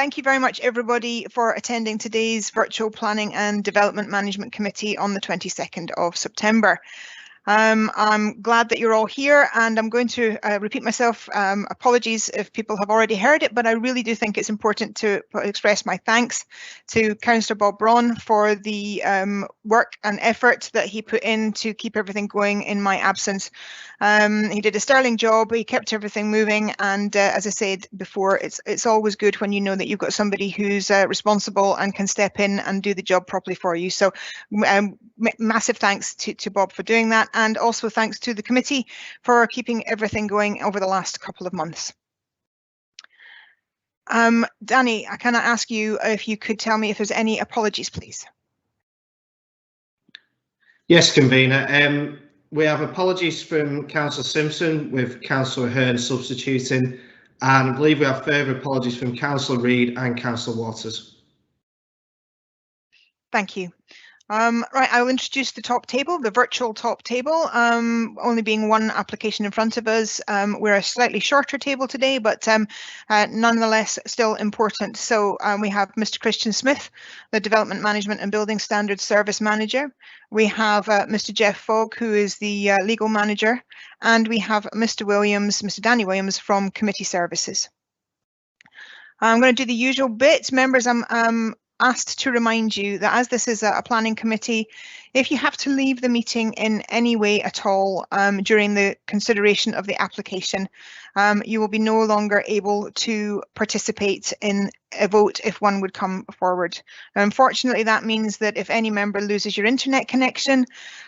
thank you very much, everybody, for attending today's Virtual Planning and Development Management Committee on the 22nd of September. I'm glad that you're all here, and I'm going to repeat myself. Apologies if people have already heard it, but I really do think it's important to express my thanks to Councillor Bob Braun for the work and effort that he put in to keep everything going in my absence. He did a sterling job, he kept everything moving, and as I said before, it's always good when you know that you've got somebody who's responsible and can step in and do the job properly for you. So massive thanks to Bob for doing that, and also thanks to the committee for keeping everything going over the last couple of months. Danny, can I ask you if you could tell me if there's any apologies, please? Yes, convener. We have apologies from Councillor Simpson with Councillor Hearn substituting, and I believe we have further apologies from Councillor Reid and Councillor Waters. Thank you. Right, I'll introduce the top table, the virtual top table, only being one application in front of us. We're a slightly shorter table today, but nonetheless still important. So we have Mr. Christian Smith, the Development Management and Building Standards Service Manager. We have Mr. Jeff Fogg, who is the Legal Manager, and we have Mr. Williams, Mr. Danny Williams from Committee Services. I'm going to do the usual bit. Members, I'm asked to remind you that as this is a planning committee, if you have to leave the meeting in any way at all during the consideration of the application, you will be no longer able to participate in a vote if one would come forward. Unfortunately, that means that if any member loses your internet connection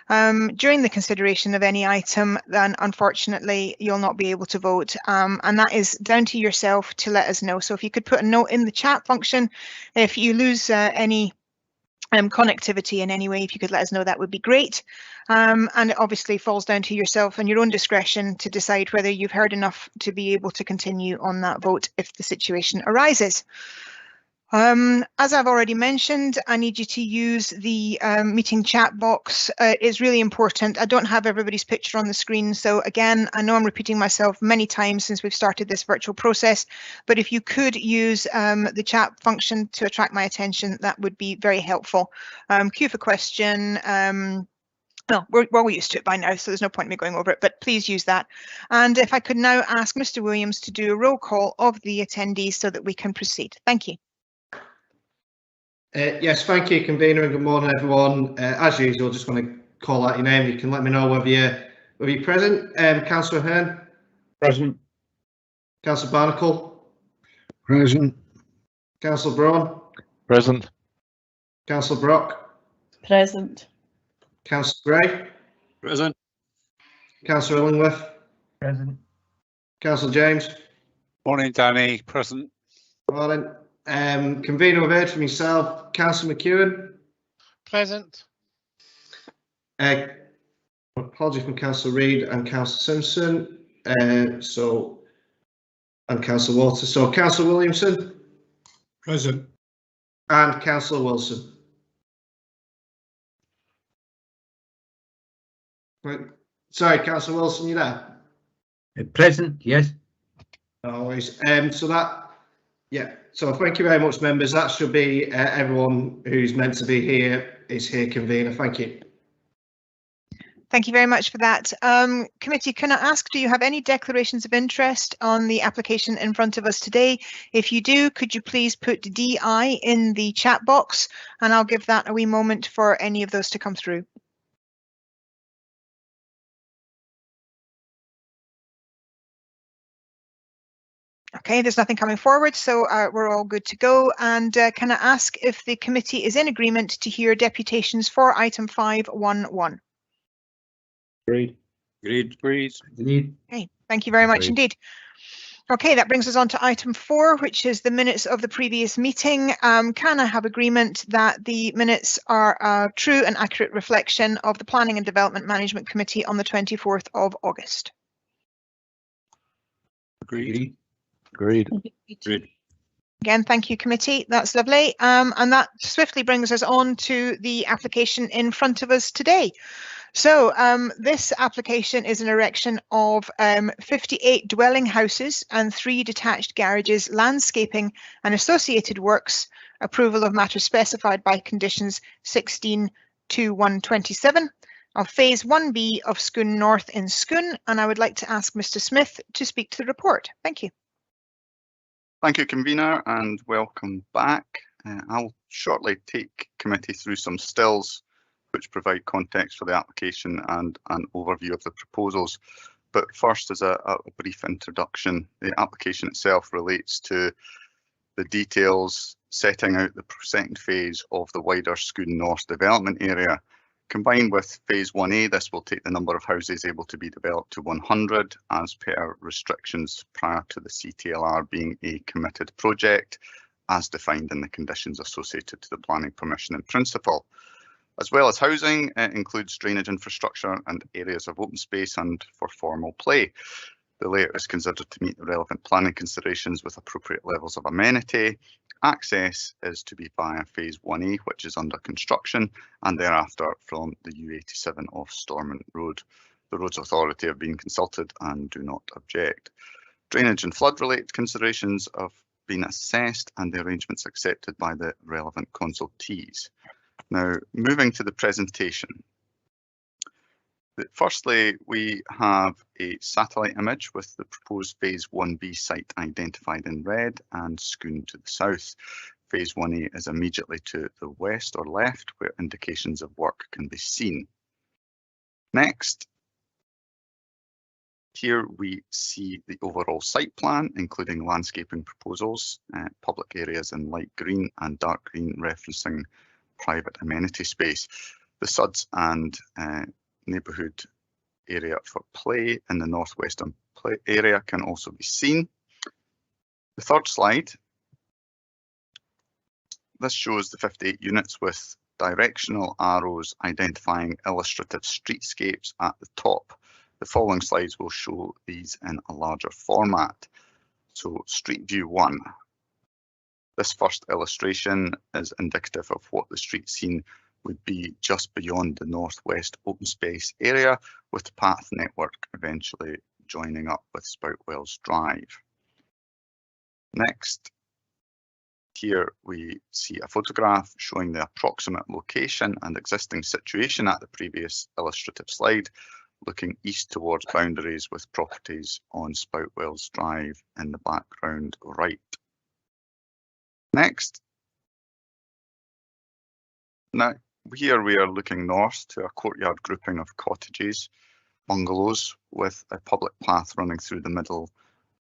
during the consideration of any item, then unfortunately you'll not be able to vote, and that is down to yourself to let us know. So if you could put a note in the chat function if you lose any connectivity in any way, if you could let us know, that would be great. And it obviously falls down to yourself and your own discretion to decide whether you've heard enough to be able to continue on that vote if the situation arises. As I've already mentioned, I need you to use the meeting chat box. It is really important. I don't have everybody's picture on the screen, so again, I know I'm repeating myself many times since we've started this virtual process, but if you could use the chat function to attract my attention, that would be very helpful. Queue for question. Well, we're used to it by now, so there's no point in me going over it, but please use that. And if I could now ask Mr. Williams to do a roll call of the attendees so that we can proceed. Thank you. Yes, thank you, convener, and good morning, everyone. As usual, just want to call out your name. You can let me know whether you're present. Councillor Hearn. Present. Councillor Barnacle. Present. Councillor Braun. Present. Councillor Brock. Present. Councillor Gray. Present. Councillor Illingworth. Present. Councillor James. Morning, Danny. Present. Morning. Convener, we've heard from yourself. Councillor McEwen. Present. Apology from Councillor Reid and Councillor Simpson. And Councillor Waters. So Councillor Williamson. Present. And Councillor Wilson. Right. Sorry, Councillor Wilson, you there? Present, yes. Always. So thank you very much, members. That should be everyone who's meant to be here is here, convener. Thank you. Thank you very much for that. Committee, can I ask, do you have any declarations of interest on the application in front of us today? If you do, could you please put DI in the chat box, and I'll give that a wee moment for any of those to come through. Okay, there's nothing coming forward, so we're all good to go. And can I ask if the committee is in agreement to hear deputations for item 511? Agreed. Agreed. Agreed. Okay, thank you very much indeed. Okay, that brings us on to item 4, which is the minutes of the previous meeting. Can I have agreement that the minutes are a true and accurate reflection of the Planning and Development Management Committee on the 24th of August? Agreed. Agreed. Agreed. Again, thank you, committee. That's lovely. And that swiftly brings us on to the application in front of us today. So this application is an erection of 58 dwelling houses and 3 detached garages, landscaping and associated works, approval of matters specified by conditions 16 to 127 of phase 1B of Scone North in Scone, and I would like to ask Mr. Smith to speak to the report. Thank you. Thank you, Convener, and welcome back. I'll shortly take committee through some stills which provide context for the application and an overview of the proposals. But first, as a brief introduction, the application itself relates to the details setting out the second phase of the wider Scone North development area. Combined with phase 1A, this will take the number of houses able to be developed to 100 as per restrictions prior to the CTLR being a committed project, as defined in the conditions associated to the planning permission in principle. As well as housing, it includes drainage infrastructure and areas of open space and for formal play. The layout is considered to meet the relevant planning considerations with appropriate levels of amenity. Access is to be via phase 1A, which is under construction, and thereafter from the U87 off Stormont Road. The Roads Authority have been consulted and do not object. Drainage and flood related considerations have been assessed and the arrangements accepted by the relevant consultees. Now, moving to the presentation. Firstly, we have a satellite image with the proposed phase 1B site identified in red and Scone to the south. Phase 1A is immediately to the west or left, where indications of work can be seen. Next, here we see the overall site plan, including landscaping proposals, public areas in light green and dark green referencing private amenity space. The Suds and neighbourhood area for play in the northwestern play area can also be seen. The third slide, this shows the 58 units with directional arrows identifying illustrative streetscapes at the top. The following slides will show these in a larger format. So Street View 1. This first illustration is indicative of what the street scene would be just beyond the northwest open space area, with the path network eventually joining up with Spoutwells Drive. Next, here we see a photograph showing the approximate location and existing situation at the previous illustrative slide, looking east towards boundaries with properties on Spoutwells Drive in the background right. Next. Now, here we are looking north to a courtyard grouping of cottages, bungalows with a public path running through the middle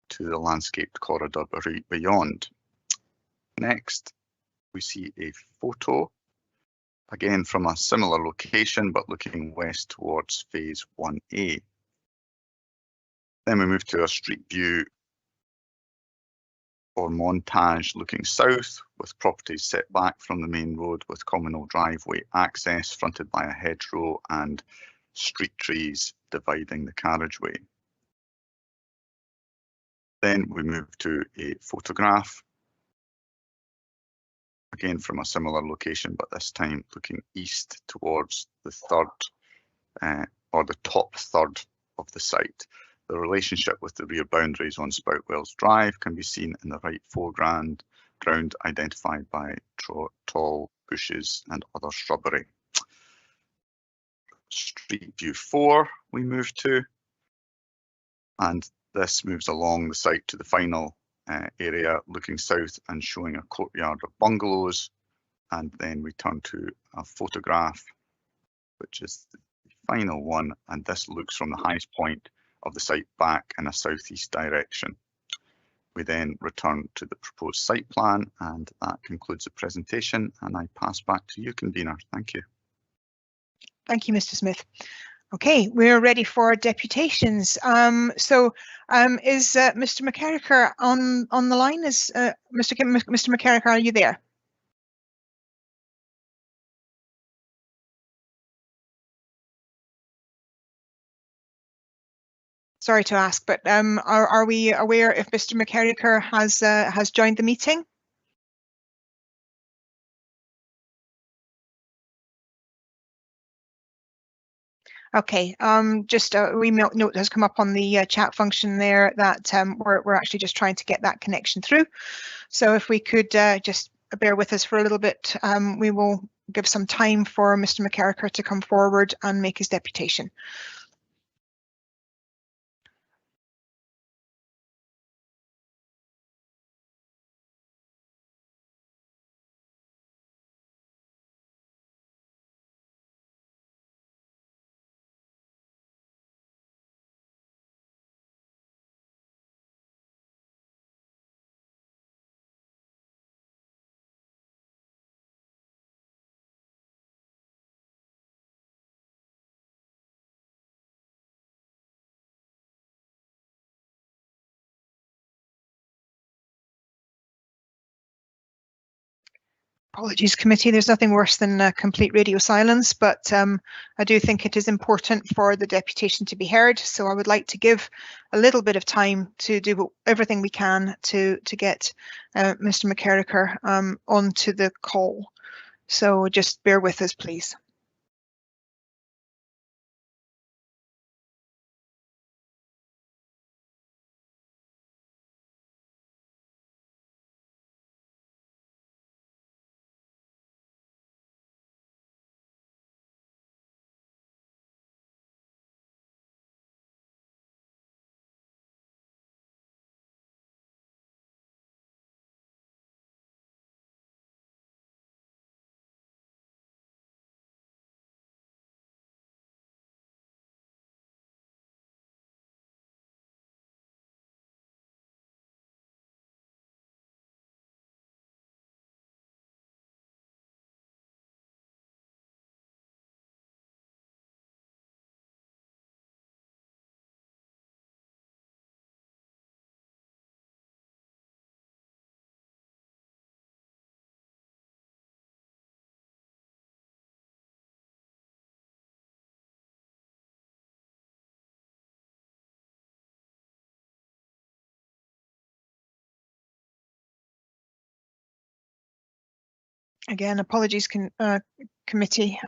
to the landscaped corridor beyond. Next, we see a photo, again from a similar location, but looking west towards phase 1A. Then we move to a street view or montage looking south with properties set back from the main road with communal driveway access fronted by a hedgerow and street trees dividing the carriageway. Then we move to a photograph, again from a similar location, but this time looking east towards the third or the top third of the site. The relationship with the rear boundaries on Spoutwells Drive can be seen in the right foreground, identified by tall bushes and other shrubbery. Street View 4 we move to, and this moves along the site to the final area looking south and showing a courtyard of bungalows, and then we turn to a photograph which is the final one, and this looks from the highest point of the site back in a southeast direction. We then return to the proposed site plan, and that concludes the presentation, and I pass back to you, Convener. Thank you. Thank you, Mr. Smith. Okay, we're ready for deputations. Is Mr. McCarricker on the line? Is Mr. McCarricker, are you there? Sorry to ask, but are we aware if Mr. McCarricker has joined the meeting? Okay, just a wee note has come up on the chat function there that we're actually just trying to get that connection through. So if we could just bear with us for a little bit, we will give some time for Mr. McCarricker to come forward and make his deputation. Apologies, committee. There's nothing worse than complete radio silence, but I do think it is important for the deputation to be heard. So I would like to give a little bit of time to do everything we can to get Mr. McCarricker onto the call. So just bear with us, please. Again, apologies, committee.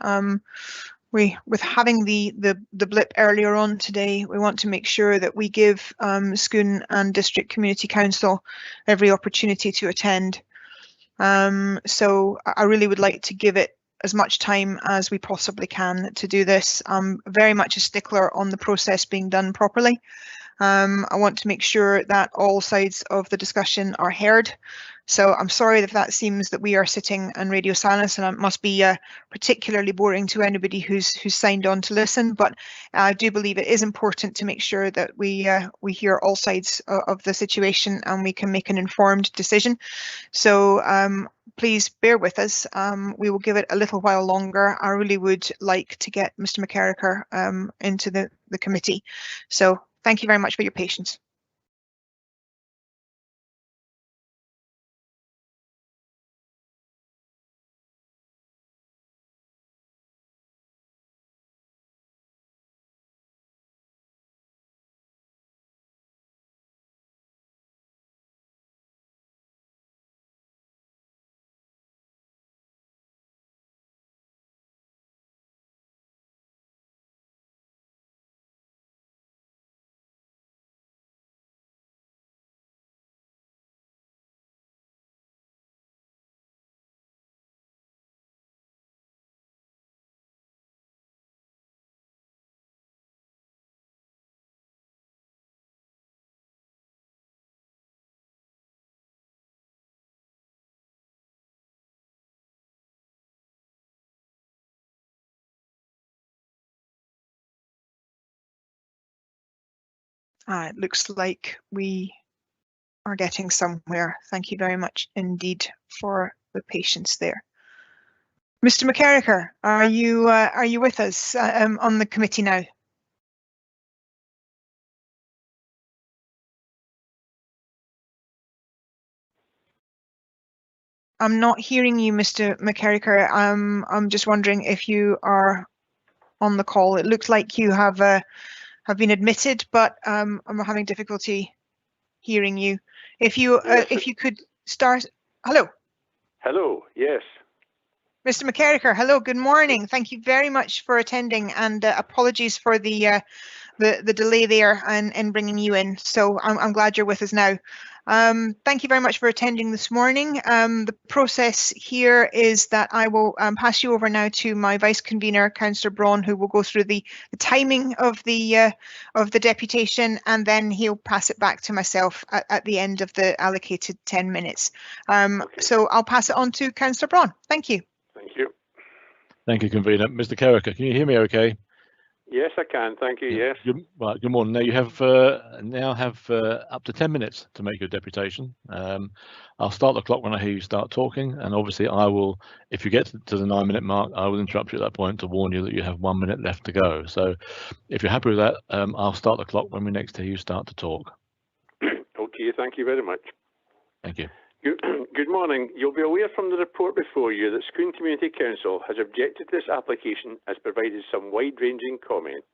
With having the blip earlier on today, we want to make sure that we give Scone and District Community Council every opportunity to attend. So I really would like to give it as much time as we possibly can to do this. I'm very much a stickler on the process being done properly. I want to make sure that all sides of the discussion are heard. So I'm sorry if that seems that we are sitting in radio silence, and it must be particularly boring to anybody who's signed on to listen. But I do believe it is important to make sure that we hear all sides of the situation and we can make an informed decision. So please bear with us. We will give it a little while longer. I really would like to get Mr. McCarricker into the committee. So thank you very much for your patience. It looks like we are getting somewhere. Thank you very much indeed for the patience there. Mr. McCarricker, are you with us on the committee now? I'm not hearing you, Mr. McCarricker. I'm just wondering if you are on the call. It looks like you have been admitted, but I'm having difficulty hearing you. If you Yes. if you could start. Hello. Hello. Yes. Mr. McCarricker, hello, good morning. Thank you very much for attending, and apologies for the delay there and bringing you in. So I'm glad you're with us now. Thank you very much for attending this morning. The process here is that I will pass you over now to my vice convener, Councillor Braun, who will go through the timing of the deputation, and then he'll pass it back to myself at the end of the allocated 10 minutes. Okay. So I'll pass it on to Councillor Braun. Thank you. Thank you. Thank you, convener. Mr. Carricker, can you hear me okay? Yes, I can. Thank you. Yes. Good morning. Now you have up to 10 minutes to make your deputation. I'll start the clock when I hear you start talking, and obviously I will, if you get to the 9-minute mark, I will interrupt you at that point to warn you that you have 1 minute left to go. So if you're happy with that, I'll start the clock when we next hear you start to talk. Okay, thank you very much. Thank you. Good morning. You'll be aware from the report before you that Scone Community Council has objected to this application, has provided some wide-ranging comments.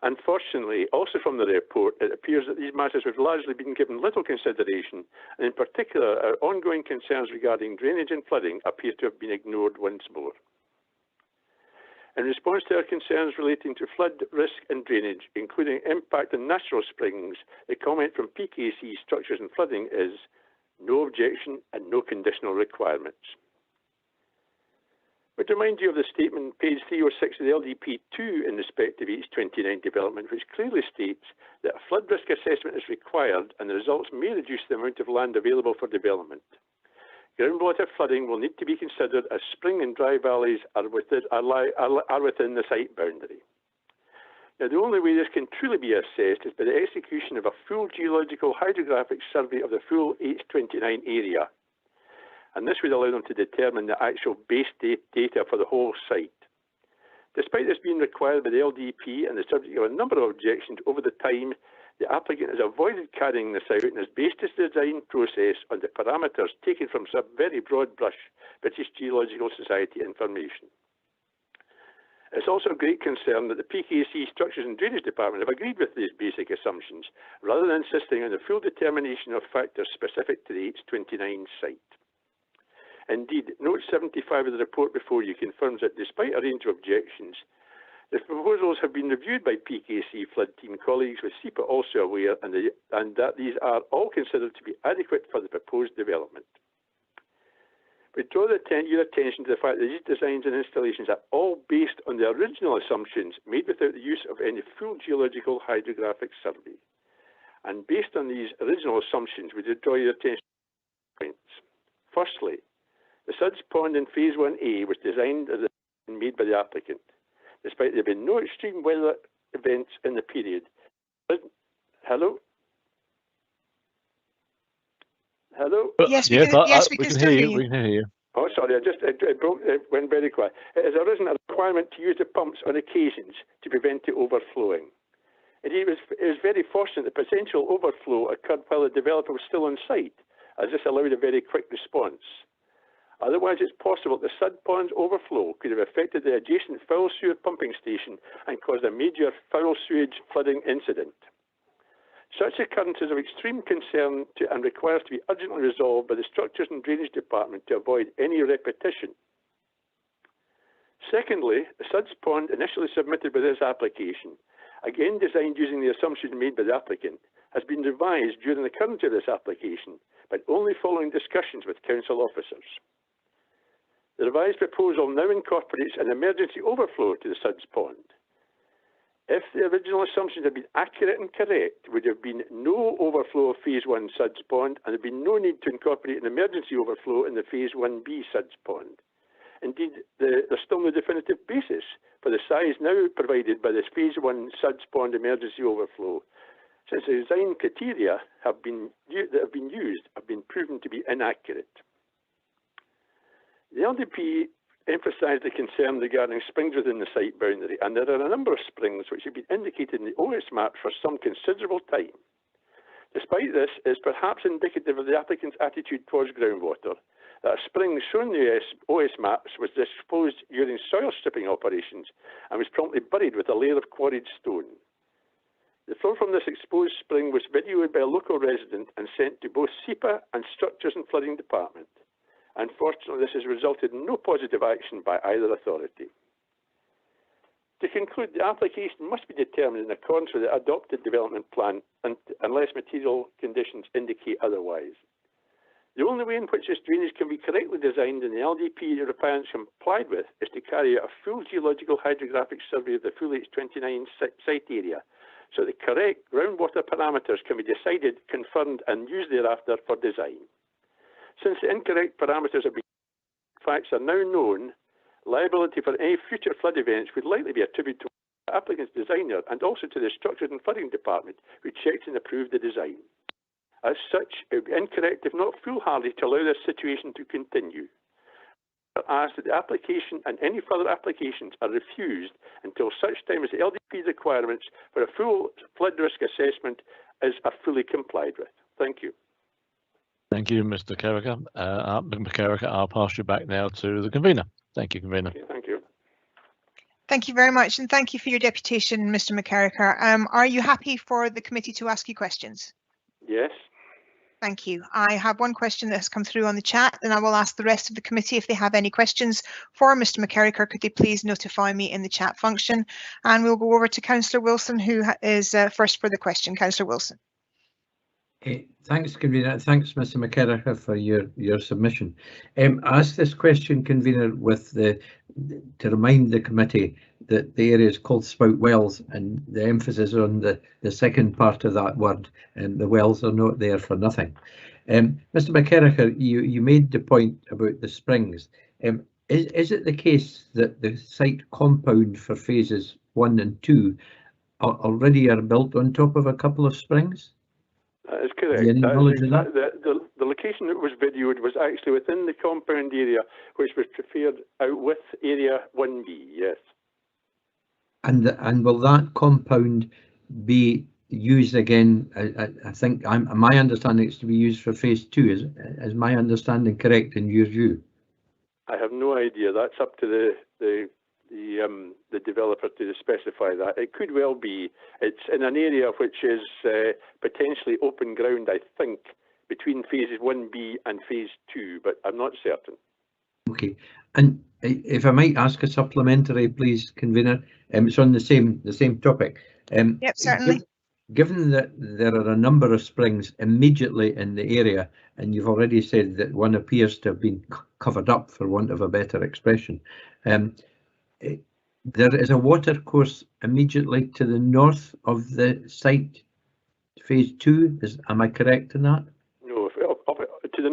Unfortunately, also from the report, it appears that these matters have largely been given little consideration, and in particular, our ongoing concerns regarding drainage and flooding appear to have been ignored once more. In response to our concerns relating to flood risk and drainage, including impact on natural springs, the comment from PKC Structures and Flooding is no objection and no conditional requirements. I would remind you of the statement, page 306 of the LDP2 in respect of H29 development, which clearly states that a flood risk assessment is required and the results may reduce the amount of land available for development. Groundwater flooding will need to be considered as spring and dry valleys are within the site boundary. Now, the only way this can truly be assessed is by the execution of a full geological hydrographic survey of the full H29 area. And this would allow them to determine the actual base data for the whole site. Despite this being required by the LDP and the subject of a number of objections over the time, the applicant has avoided carrying this out and has based its design process on the parameters taken from some very broad brush British Geological Society information. It's also a great concern that the PKC Structures and Drainage Department have agreed with these basic assumptions, rather than insisting on the full determination of factors specific to the H29 site. Indeed, note 75 of the report before you confirms that despite a range of objections, the proposals have been reviewed by PKC flood team colleagues, with SEPA also aware, and that these are all considered to be adequate for the proposed development. We draw your attention to the fact that these designs and installations are all based on the original assumptions made without the use of any full geological hydrographic survey. And based on these original assumptions, we draw your attention to points. Firstly, the Suds pond in Phase 1A was designed as made by the applicant, despite there being no extreme weather events in the period. Hello? Hello? Yes, we can still hear you. We can hear you. Oh, sorry, it went very quiet. It has arisen a requirement to use the pumps on occasions to prevent it overflowing. Indeed, it was very fortunate the potential overflow occurred while the developer was still on site, as this allowed a very quick response. Otherwise, it's possible the Sud Pond's overflow could have affected the adjacent foul sewer pumping station and caused a major foul sewage flooding incident. Such occurrences of extreme concern and requires to be urgently resolved by the Structures and Drainage Department to avoid any repetition. Secondly, the Suds Pond initially submitted with this application, again designed using the assumptions made by the applicant, has been revised during the current of this application, but only following discussions with council officers. The revised proposal now incorporates an emergency overflow to the Suds Pond. If the original assumptions had been accurate and correct, there would have been no overflow of Phase 1 Suds Pond, and there would be no need to incorporate an emergency overflow in the Phase 1B Suds Pond. Indeed, there's still no definitive basis for the size now provided by this Phase 1 Suds Pond emergency overflow, since the design criteria that have been used have been proven to be inaccurate. The LDP emphasised the concern regarding springs within the site boundary, and there are a number of springs which have been indicated in the OS map for some considerable time. Despite this, it is perhaps indicative of the applicant's attitude towards groundwater that a spring shown in the OS maps was disposed during soil stripping operations and was promptly buried with a layer of quarried stone. The flow from this exposed spring was videoed by a local resident and sent to both SEPA and Structures and Flooding Department. Unfortunately, this has resulted in no positive action by either authority. To conclude, the application must be determined in accordance with the adopted development plan unless material conditions indicate otherwise. The only way in which this drainage can be correctly designed and the LDP requirements complied with is to carry out a full geological hydrographic survey of the full H29 site area, so the correct groundwater parameters can be decided, confirmed and used thereafter for design. Since the incorrect parameters have been facts are now known, liability for any future flood events would likely be attributed to the applicant's designer and also to the Structures and Flooding Department, who checked and approved the design. As such, it would be incorrect, if not foolhardy, to allow this situation to continue. I ask that the application and any further applications are refused until such time as the LDP requirements for a full flood risk assessment are fully complied with. Thank you. Thank you, Mr. Carricker. Mr. Carricker, I'll pass you back now to the convener. Thank you, convener. Okay, thank you. Thank you very much, and thank you for your deputation, Mr. McCarricker. Are you happy for the committee to ask you questions? Yes. Thank you. I have one question that has come through on the chat, and I will ask the rest of the committee if they have any questions for Mr. McCarricker. Could they please notify me in the chat function? And we'll go over to Councillor Wilson, who is first for the question. Councillor Wilson. Thanks, convener. Thanks, Mr. McCarricker, for your submission. I asked this question, convener, to remind the committee that the area is called Spout Wells, and the emphasis on the second part of that word, and the wells are not there for nothing. Mr. McCarricker, you made the point about the springs. Is it the case that the site compound for phases 1 and 2 already are built on top of a couple of springs? That is correct. The location that was videoed was actually within the compound area, which was prepared out with Area 1B, yes. And will that compound be used again? I think my understanding is to be used for phase 2. Is my understanding correct in your view? I have no idea. That's up to the developer to specify that. It could well be. It's in an area which is potentially open ground, I think, between phases 1B and phase 2, but I'm not certain. Okay, and if I might ask a supplementary, please, convener. It's on the same topic. Yep, certainly. Given that there are a number of springs immediately in the area, and you've already said that one appears to have been covered up, for want of a better expression, there is a water course immediately to the north of the site, phase 2. Am I correct in that? No, to the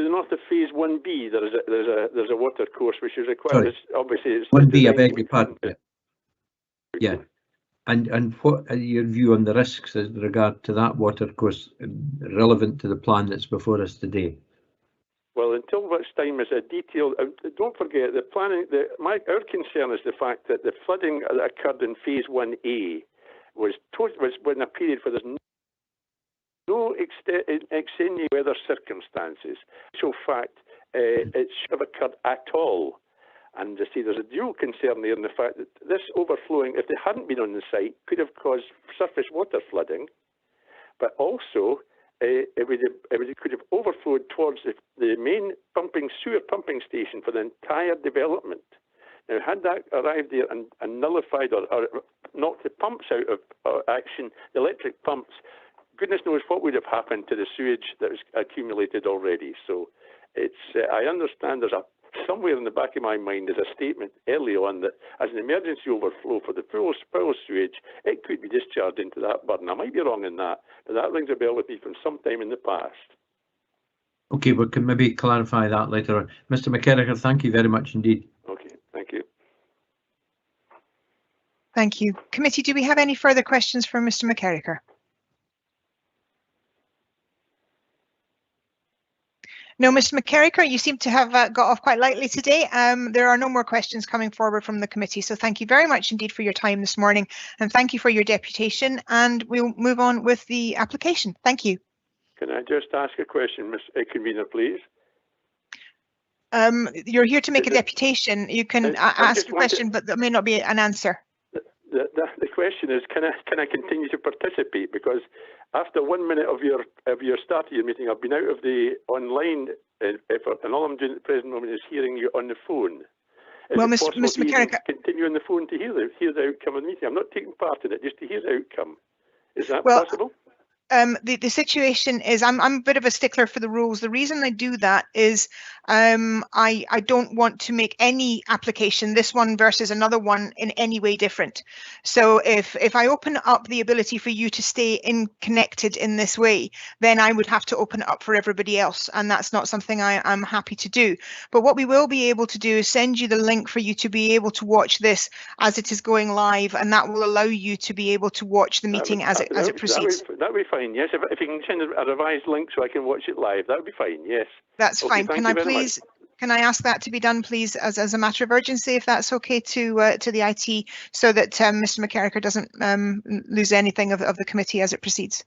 north of phase 1B, there's a water course which is required. It's, obviously, it's 1B. I beg your pardon. Yeah. And what are your view on the risks with regard to that water course relevant to the plan that's before us today? Well, until such time as a detailed, don't forget the planning. Our concern is the fact that the flooding that occurred in phase 1A was in a period where there's no extenuating weather circumstances. So, fact, it should have occurred at all. And you see, there's a dual concern there in the fact that this overflowing, if they hadn't been on the site, could have caused surface water flooding, but also it could have overflowed towards the main sewer pumping station for the entire development. Now, had that arrived there and nullified or knocked the pumps out of action, the electric pumps, goodness knows what would have happened to the sewage that was accumulated already. So it's I understand there's somewhere in the back of my mind is a statement early on that as an emergency overflow for the full sewage, it could be discharged into that burn. I might be wrong in that, but that rings a bell with me from some time in the past. Okay, we can maybe clarify that later on. Mr. McCarricker, thank you very much indeed. Okay, thank you. Thank you. Committee, do we have any further questions for Mr. McCarricker? No, Mr. McCarricker, you seem to have got off quite lightly today. There are no more questions coming forward from the committee, so thank you very much indeed for your time this morning, and thank you for your deputation, and we'll move on with the application. Thank you. Can I just ask a question, Ms. Convener, please? You're here to make a deputation. You can ask a question, but there may not be an answer. The question is, can I continue to participate? Because after 1 minute of your start of your meeting, I've been out of the online and all I'm doing at the present moment is hearing you on the phone. Is Well, it Mr. possible to even McCarrick, continue on the phone to hear the outcome of the meeting? I'm not taking part in it, just to hear the outcome. Is that well, possible? The situation is I'm a bit of a stickler for the rules. The reason I do that is I don't want to make any application, this one versus another one, in any way different. So if I open up the ability for you to stay connected in this way, then I would have to open it up for everybody else, and that's not something I'm happy to do. But what we will be able to do is send you the link for you to be able to watch this as it is going live, and that will allow you to be able to watch the meeting as it proceeds. That would be fine, yes. If you can send a revised link so I can watch it live, that would be fine, yes. That's okay, fine. Can I ask that to be done, please, as a matter of urgency, if that's okay to the IT, so that Mr. McCarrick doesn't lose anything of the committee as it proceeds.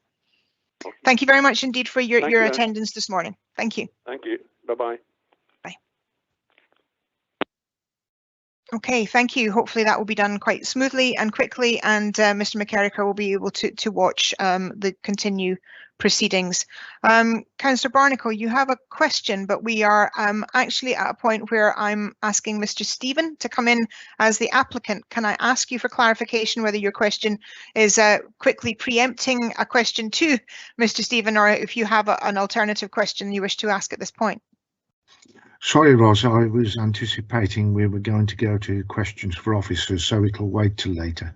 Okay. Thank you very much indeed for your you, attendance this morning. Thank you. Thank you. Bye-bye. Bye. Okay, thank you. Hopefully that will be done quite smoothly and quickly, and Mr. McCarrick will be able to watch the continue proceedings. Councillor Barnacle, you have a question, but we are actually at a point where I'm asking Mr. Stephen to come in as the applicant. Can I ask you for clarification whether your question is quickly preempting a question to Mr. Stephen, or if you have an alternative question you wish to ask at this point? Sorry, Ross, I was anticipating we were going to go to questions for officers, so it'll wait till later.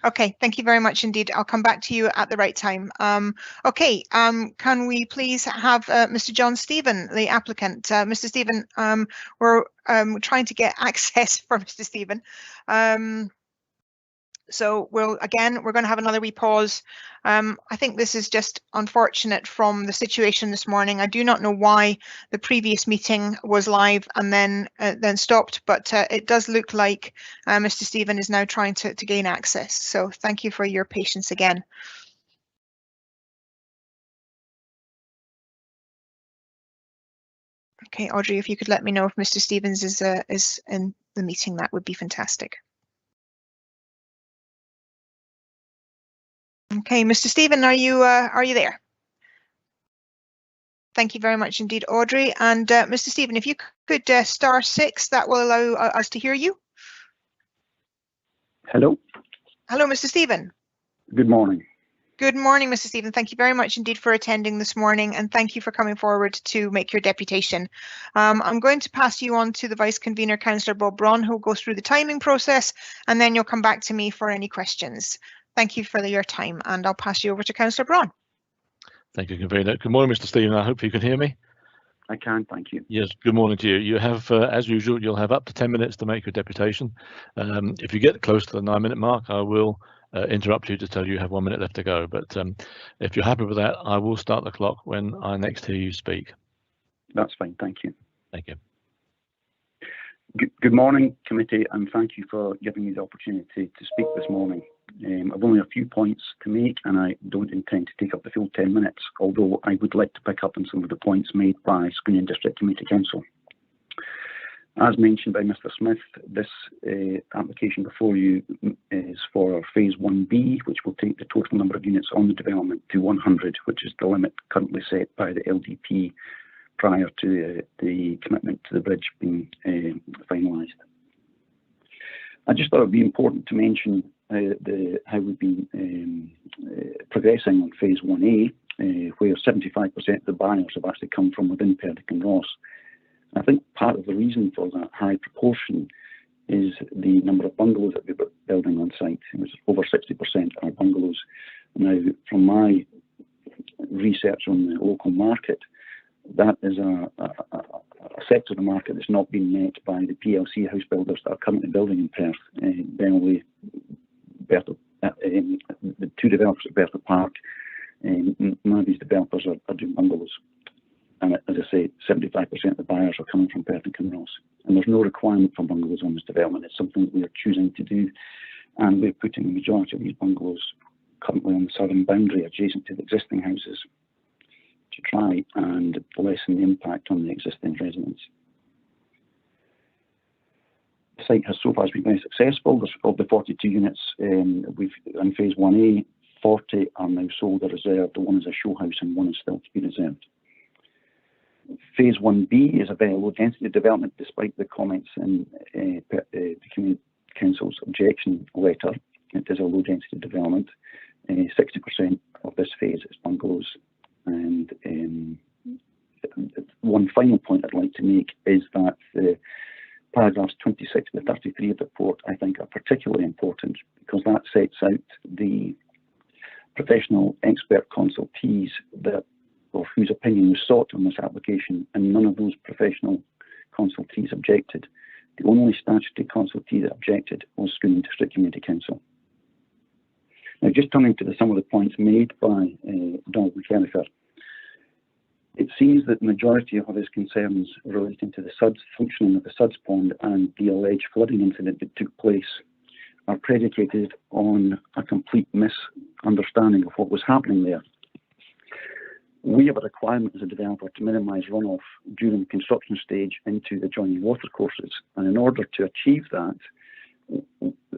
Okay, thank you very much indeed. I'll come back to you at the right time. Okay, can we please have Mr. John Stephen, the applicant? Mr. Stephen, we're trying to get access for Mr. Stephen. So we're going to have another wee pause. I think this is just unfortunate from the situation this morning. I do not know why the previous meeting was live and then stopped, but it does look like Mr. Stephen is now trying to gain access. So thank you for your patience again. Okay, Audrey, if you could let me know if Mr. Stevens is in the meeting, that would be fantastic. Okay, Mr. Stephen, are you there? Thank you very much indeed, Audrey. And Mr. Stephen, if you could *6, that will allow us to hear you. Hello. Hello, Mr. Stephen. Good morning. Good morning, Mr. Stephen. Thank you very much indeed for attending this morning, and thank you for coming forward to make your deputation. I'm going to pass you on to the Vice Convener, Councillor Bob Braun, who will go through the timing process, and then you'll come back to me for any questions. Thank you for your time, and I'll pass you over to Councillor Braun. Thank you, Convener. Good morning, Mr. Stephen. I hope you can hear me. I can, thank you. Yes, good morning to you. You have, as usual, you'll have up to 10 minutes to make your deputation. If you get close to the 9-minute mark, I will interrupt you to tell you have 1 minute left to go. But if you're happy with that, I will start the clock when I next hear you speak. That's fine, thank you. Thank you. Good morning, committee, and thank you for giving me the opportunity to speak this morning. I've only a few points to make, and I don't intend to take up the full 10 minutes, although I would like to pick up on some of the points made by Screening District Community Council. As mentioned by Mr. Smith, this application before you is for Phase 1B, which will take the total number of units on the development to 100, which is the limit currently set by the LDP prior to the commitment to the bridge being finalised. I just thought it would be important to mention how we've been progressing on Phase 1A, where 75% of the buyers have actually come from within Perdick and Ross. I think part of the reason for that high proportion is the number of bungalows that we're building on site, which is over 60% are bungalows. Now, from my research on the local market, that is a sector of the market that's not been met by the PLC house builders that are currently building in Perth. Benway, the two developers at Bertha Park, none of these developers are doing bungalows. And as I say, 75% of the buyers are coming from Perth and Ross. And there's no requirement for bungalows on this development. It's something that we are choosing to do. And we're putting the majority of these bungalows currently on the southern boundary adjacent to the existing houses to try and lessen the impact on the existing residents. The site has so far been very successful. There's, of the 42 units we've in Phase 1A, 40 are now sold or reserved. The one is a show house and one is still to be reserved. Phase 1B is a very low density development, despite the comments in the Community Council's objection letter. It is a low density development. 60% of this phase is bungalows. And one final point I'd like to make is that the paragraphs 26 to 33 of the report, I think, are particularly important, because that sets out the professional expert consultees of whose opinion was sought on this application, and none of those professional consultees objected. The only statutory consultee that objected was Scone District Community Council. Now, just turning to some of the points made by Donald McKellicher, it seems that the majority of his concerns relating to the Suds, functioning of the Suds pond and the alleged flooding incident that took place are predicated on a complete misunderstanding of what was happening there. We have a requirement as a developer to minimise runoff during the construction stage into the adjoining watercourses, and in order to achieve that,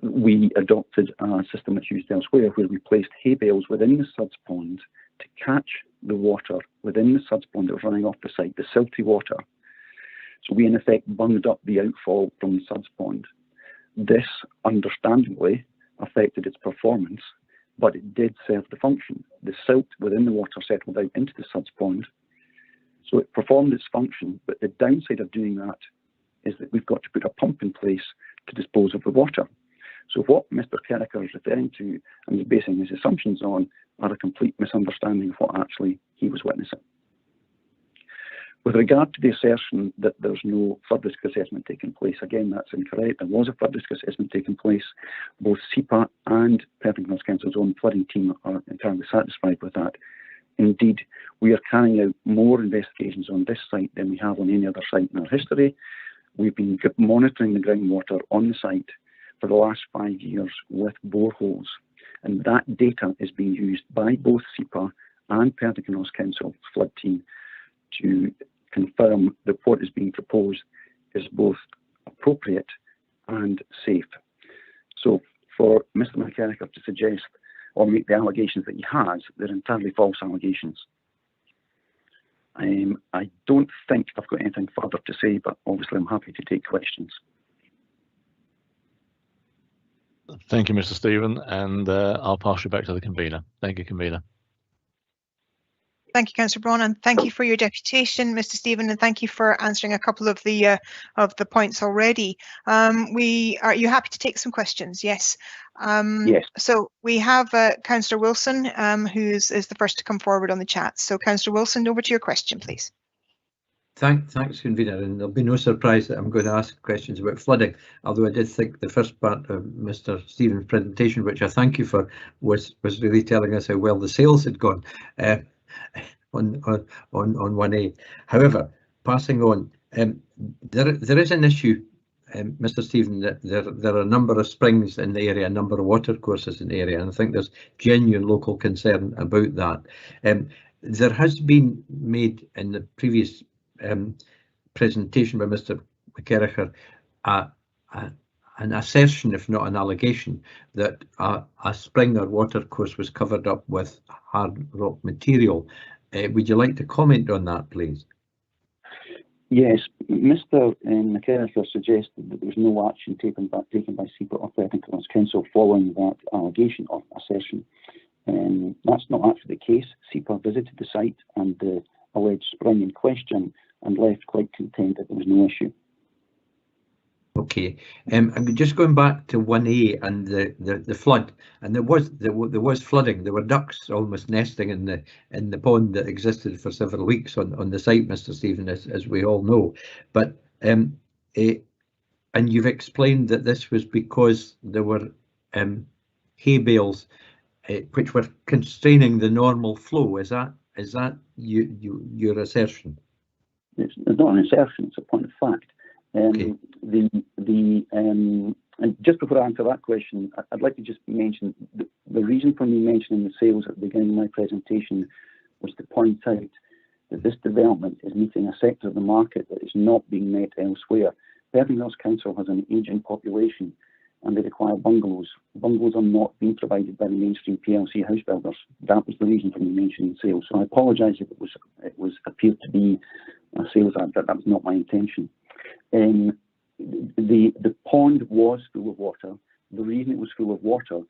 we adopted a system that's used elsewhere, where we placed hay bales within the Suds pond to catch the water within the Suds pond that was running off the site, the silty water. So we in effect bunged up the outfall from the Suds pond. This understandably affected its performance, but it did serve the function. The silt within the water settled out into the Suds pond, so it performed its function. But the downside of doing that is that we've got to put a pump in place to dispose of the water. So what Mr. Kerricker is referring to and is basing his assumptions on are a complete misunderstanding of what actually he was witnessing. With regard to the assertion that there's no flood risk assessment taking place, again, that's incorrect. There was a flood risk assessment taking place. Both SEPA and Perth North Council's own flooding team are entirely satisfied with that. Indeed, we are carrying out more investigations on this site than we have on any other site in our history. We've been monitoring the groundwater on the site for the last 5 years with boreholes, and that data is being used by both SEPA and Perth North Council's flood team to confirm that what is being proposed is both appropriate and safe. So for Mr. McKellicher to suggest or make the allegations that he has, they're entirely false allegations. I don't think I've got anything further to say, but obviously I'm happy to take questions. Thank you, Mr. Stephen, and I'll pass you back to the convener. Thank you, convener. Thank you, Councillor Braun, and thank you for your deputation, Mr. Stephen, and thank you for answering a couple of the points already. Are you happy to take some questions? Yes. Yes. So we have Councillor Wilson, who is the first to come forward on the chat. So Councillor Wilson, over to your question, please. Thanks, convener, and there'll be no surprise that I'm going to ask questions about flooding, although I did think the first part of Mr. Stephen's presentation, which I thank you for, was really telling us how well the sales had gone on 1A. However, passing on, there is an issue, Mr. Stephen, that there are a number of springs in the area, a number of water courses in the area, and I think there's genuine local concern about that. There has been made in the previous presentation by Mr. McKellicher an assertion, if not an allegation, that a spring or water course was covered up with hard rock material. Would you like to comment on that, please? Yes, Mr. McKellicher suggested that there was no action taken by SEPA or Perth North Council following that allegation or assertion. That's not actually the case. SEPA visited the site and the alleged spring in question and left quite content that there was no issue. Okay, I'm just going back to 1A and the flood, and there was flooding. There were ducks almost nesting in the pond that existed for several weeks on the site, Mr. Stephen, as we all know. But and you've explained that this was because there were hay bales which were constraining the normal flow. Is that your assertion? It's not an assertion, it's a point of fact. Okay. And just before I answer that question, I'd like to just mention the reason for me mentioning the sales at the beginning of my presentation was to point out that this development is meeting a sector of the market that is not being met elsewhere. Perth North Council has an ageing population. and they require bungalows. Bungalows are not being provided by the mainstream PLC house builders. That was the reason for me mentioning sales. So I apologise if it was appeared to be a sales advert. That was not my intention. The pond was full of water. The reason it was full of water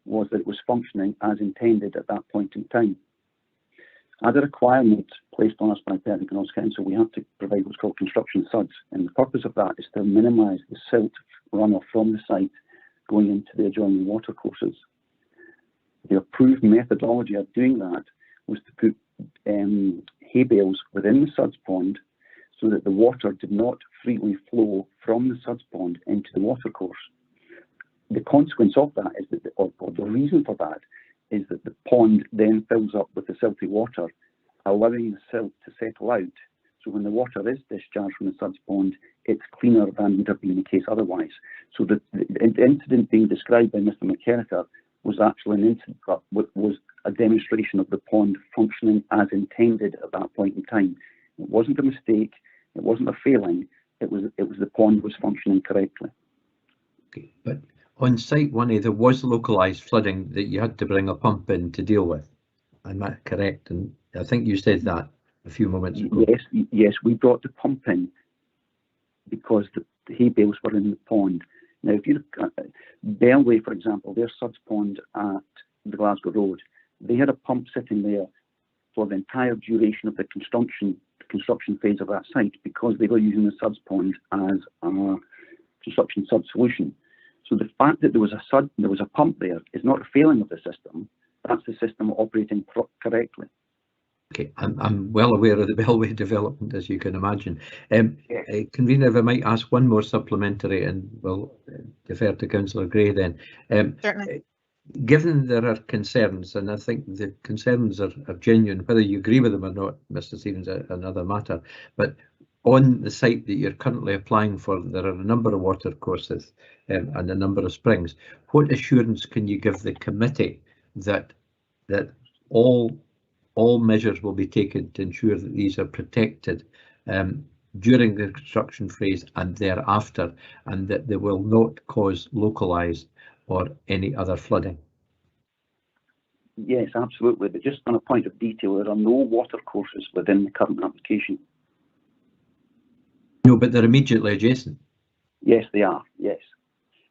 was that it was functioning as intended at that point in time. As a requirement placed on us by Perth North Council, we have to provide what's called construction suds, and the purpose of that is to minimise the silt runoff from the site going into the adjoining watercourses. The approved methodology of doing that was to put hay bales within the suds pond so that the water did not freely flow from the suds pond into the watercourse. The consequence of that is that, or the reason for that, is that the pond then fills up with the silty water, allowing the silt to settle out. So when the water is discharged from the suds pond, it's cleaner than would have been the case otherwise. So the incident being described by Mr. McKerricker was actually an incident that was a demonstration of the pond functioning as intended at that point in time. It wasn't a mistake, it wasn't a failing, it was the pond was functioning correctly. Okay, but on site 1A there was localised flooding that you had to bring a pump in to deal with. Am I correct? And I think you said that a few moments ago. Yes, we brought the pump in because the hay bales were in the pond. Now, if you look at Bellway, for example, their suds pond at the Glasgow Road, they had a pump sitting there for the entire duration of the construction phase of that site because they were using the suds pond as a construction sub solution. So the fact that there was a pump there is not a failing of the system. That's the system operating correctly. Okay, I'm well aware of the Bellway development, as you can imagine. Convener, if I might ask one more supplementary, and we'll defer to Councillor Gray then. Certainly. Given there are concerns, and I think the concerns are genuine, whether you agree with them or not, Mr. Stevens, another matter, but on the site that you're currently applying for, there are a number of water courses and a number of springs. What assurance can you give the committee that all measures will be taken to ensure that these are protected during the construction phase and thereafter, and that they will not cause localised or any other flooding? Yes, absolutely. But just on a point of detail, there are no water courses within the current application. No, but they're immediately adjacent. Yes, they are. Yes.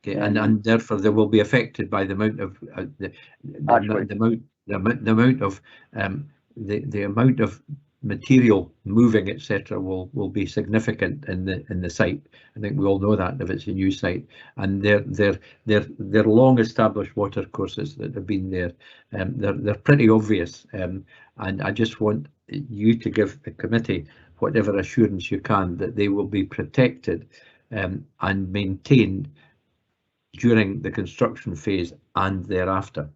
Okay, and therefore they will be affected by the amount of the amount of material moving, etc. will be significant in the site. I think we all know that if it's a new site, and they're long established water courses that have been there. They're pretty obvious, and I just want you to give the committee whatever assurance you can that they will be protected and maintained during the construction phase and thereafter.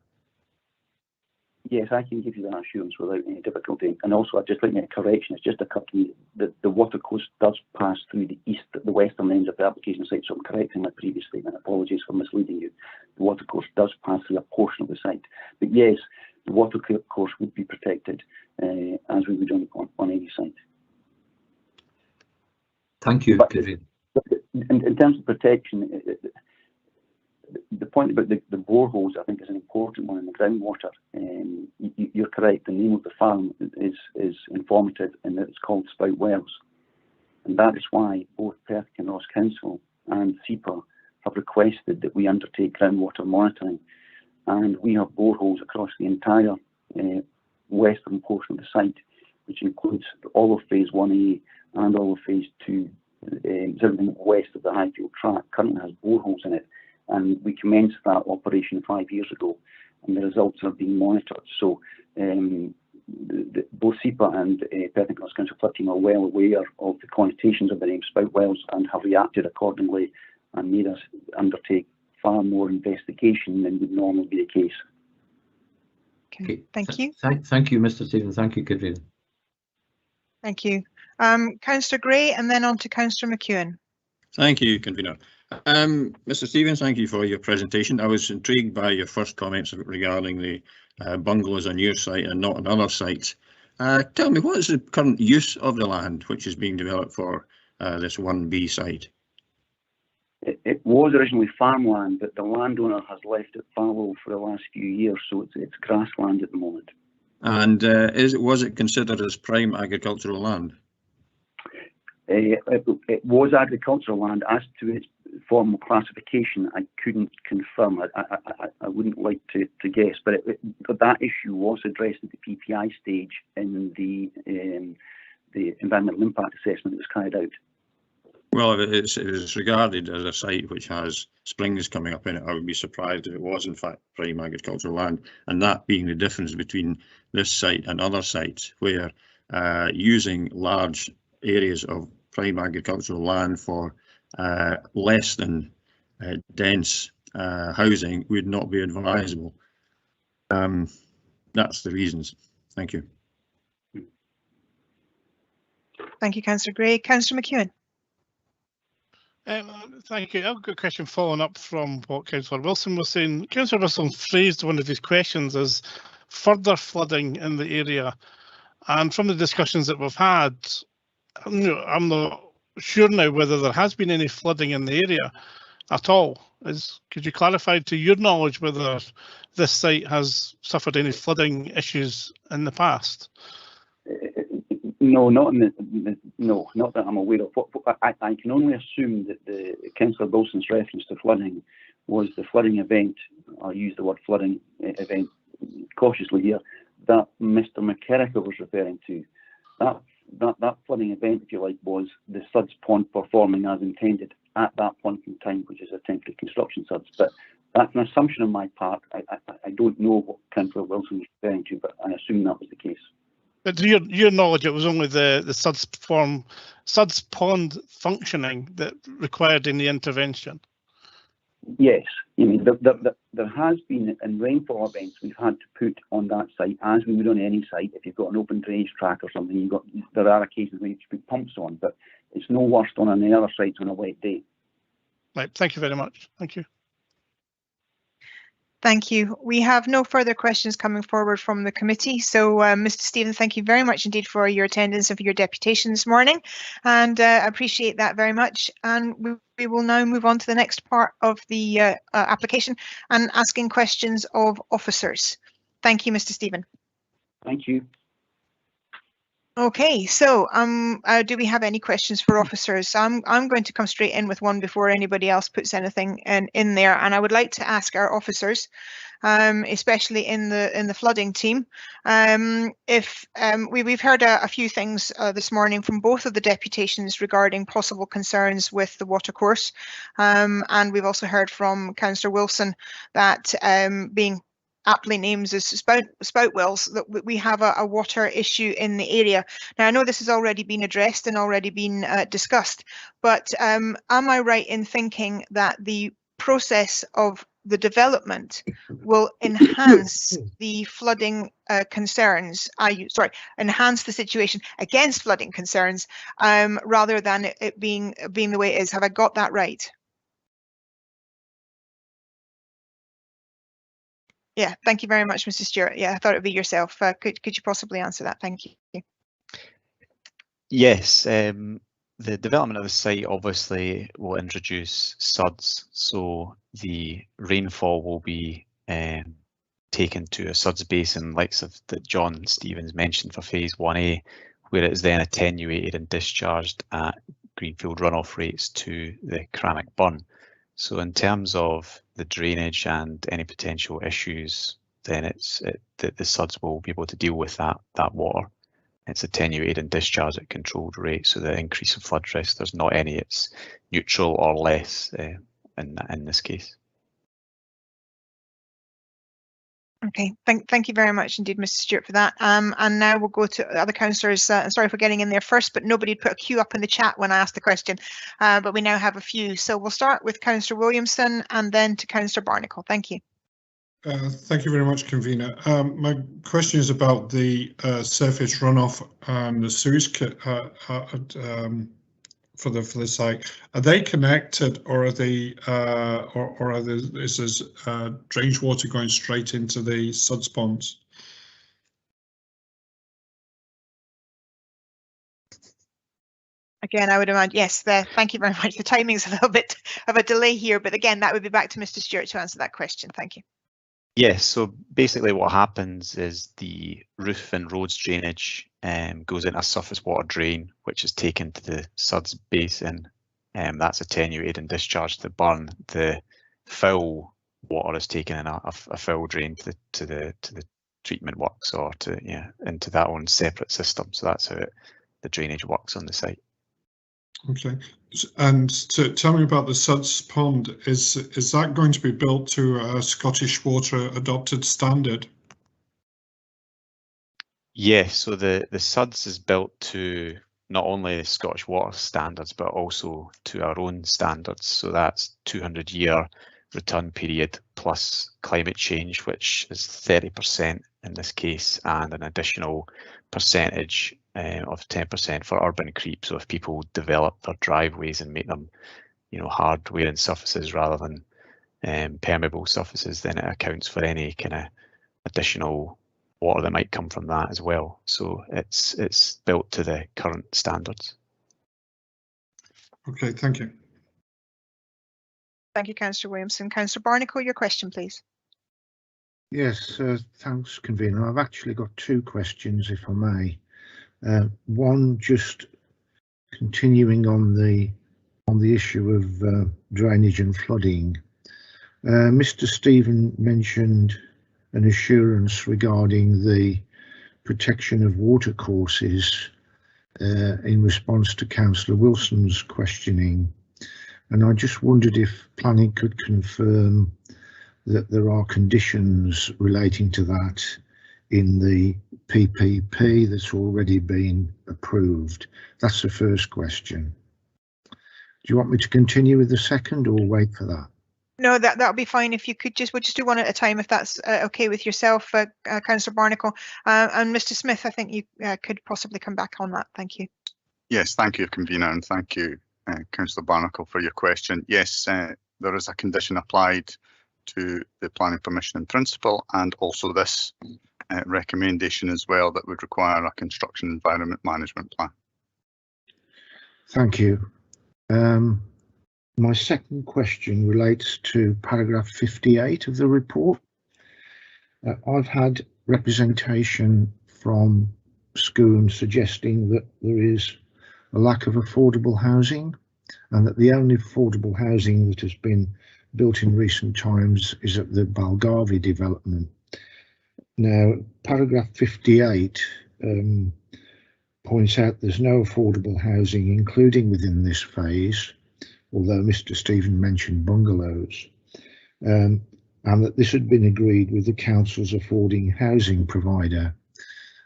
Yes, I can give you that assurance without any difficulty. And also, I'd just like to make a correction. It's just occurred to me that the water course does pass through the western end of the application site, so I'm correcting my previous statement. Apologies for misleading you. The water course does pass through a portion of the site. But yes, the water course would be protected as we would on any site. Thank you, Kevin. In terms of protection, the point about the boreholes, I think, is an important one in the groundwater. You're correct. The name of the farm is informative, and it's called Spout Wells, and that is why both Perth and Ross Council and SEPA have requested that we undertake groundwater monitoring, and we have boreholes across the entire western portion of the site, which includes all of Phase 1A and all of Phase 2. Everything west of the Highfield track currently has boreholes in it, and we commenced that operation 5 years ago, and the results are being monitored. So both SEPA and Perth and Ross Council Flood Team are well aware of the connotations of the name Spout Wells and have reacted accordingly and made us undertake far more investigation than would normally be the case. Okay, thank you. Thank you, Mr. Stevens. Thank you, Kevin. Thank you. Councillor Gray, and then on to Councillor McEwen. Thank you, Convener. Mr. Stevens, thank you for your presentation. I was intrigued by your first comments regarding the bungalows on your site and not on other sites. Tell me, what is the current use of the land which is being developed for this 1B site? It was originally farmland, but the landowner has left it fallow for the last few years, so it's grassland at the moment. And was it considered as prime agricultural land? It was agricultural land. As to its formal classification, I couldn't confirm. I wouldn't like to guess, but that issue was addressed at the PPI stage in the environmental impact assessment that was carried out. Well, it is regarded as a site which has springs coming up in it. I would be surprised if it was in fact prime agricultural land, and that being the difference between this site and other sites where using large areas of prime agricultural land for less than dense housing would not be advisable. That's the reasons. Thank you. Thank you, Councillor Gray. Councillor McEwen. Thank you. I've got a question following up from what Councillor Wilson was saying. Councillor Wilson phrased one of his questions as further flooding in the area. And from the discussions that we've had, I'm not sure now whether there has been any flooding in the area at all. Could you clarify to your knowledge whether this site has suffered any flooding issues in the past? No, not that I'm aware of. I can only assume that the Councillor Wilson's reference to flooding was the flooding event. I'll use the word flooding event cautiously here, that Mr. McKerricker was referring to. That flooding event, if you like, was the Suds pond performing as intended at that point in time, which is a temporary construction Suds. But that's an assumption on my part. I don't know what Councillor Wilson was referring to, but I assume that was the case. But to your knowledge, it was only the Suds pond functioning that required any intervention? Yes, I mean there has been in rainfall events we've had to put on that site, as we would on any site. If you've got an open drainage track or something, there are occasions where you have to put pumps on, but it's no worse than on the other sites on a wet day. Right, thank you very much. Thank you. Thank you. We have no further questions coming forward from the committee. So, Mr. Stephen, thank you very much indeed for your attendance and for your deputation this morning, and I appreciate that very much. And we will now move on to the next part of the application and asking questions of officers. Thank you, Mr. Stephen. Thank you. Okay, so do we have any questions for officers? I'm going to come straight in with one before anybody else puts anything in there, and I would like to ask our officers, especially in the flooding team, if we've heard a few things this morning from both of the deputations regarding possible concerns with the watercourse, and we've also heard from Councillor Wilson that being aptly names as spout wells, that we have a water issue in the area. Now, I know this has already been addressed and already been discussed, but am I right in thinking that the process of the development will enhance the flooding concerns, enhance the situation against flooding concerns, rather than it being the way it is? Have I got that right? Yeah, thank you very much, Mr. Stewart. Yeah, I thought it would be yourself. Could you possibly answer that? Thank you. Yes, the development of the site obviously will introduce Suds, so the rainfall will be taken to a Suds basin, likes of that John Stevens mentioned for phase 1A, where it is then attenuated and discharged at greenfield runoff rates to the Crannock Burn. So in terms of the drainage and any potential issues, then the Suds will be able to deal with that water. It's attenuated and discharged at controlled rates, so the increase in flood risk, there's not any. It's neutral or less in this case. Okay, thank you very much indeed, Mr. Stewart, for that. And now we'll go to other councillors. Sorry for getting in there first, but nobody put a queue up in the chat when I asked the question, but we now have a few. So we'll start with Councillor Williamson and then to Councillor Barnacle. Thank you. Thank you very much, Convener. My question is about the surface runoff and the sewage for the site. Are they connected, or are they is this drainage water going straight into the Suds ponds? Again, I would imagine, yes, thank you very much. The timing's a little bit of a delay here, but again, that would be back to Mr. Stewart to answer that question. Thank you. Yes, so basically what happens is the roof and roads drainage goes into a surface water drain, which is taken to the Suds basin. That's attenuated and discharged to the burn. The foul water is taken in a foul drain to the treatment works, or into that own separate system. So that's how the drainage works on the site. Okay, and to tell me about the Suds pond, is that going to be built to a Scottish Water adopted standard? Yes, so the Suds is built to not only Scottish Water standards, but also to our own standards. So that's 200-year return period plus climate change, which is 30% in this case, and an additional percentage of 10% for urban creep. So if people develop their driveways and make them, hard wearing surfaces rather than permeable surfaces, then it accounts for any kind of additional water that might come from that as well. So it's built to the current standards. Okay, thank you. Thank you, Councillor Williamson. Councillor Barnacle, your question, please. Yes, thanks, convener. I've actually got two questions, if I may. One, just continuing on the issue of drainage and flooding. Mr. Stephen mentioned an assurance regarding the protection of watercourses in response to Councillor Wilson's questioning, and I just wondered if planning could confirm that there are conditions relating to that in the PPP that's already been approved. That's the first question. Do you want me to continue with the second or wait for that? No, that'll be fine. If you could we'll just do one at a time, if that's okay with yourself, Councillor Barnacle. And Mr. Smith, I think you could possibly come back on that. Thank you. Yes, thank you, convener, and thank you, Councillor Barnacle, for your question. Yes, there is a condition applied to the planning permission in principle, and also this recommendation as well, that would require a construction environment management plan. Thank you. My second question relates to paragraph 58 of the report. I've had representation from Scone suggesting that there is a lack of affordable housing, and that the only affordable housing that has been built in recent times is at the Balgavi development. Now, paragraph 58 points out there's no affordable housing including within this phase, although Mr. Stephen mentioned bungalows, and that this had been agreed with the council's affording housing provider.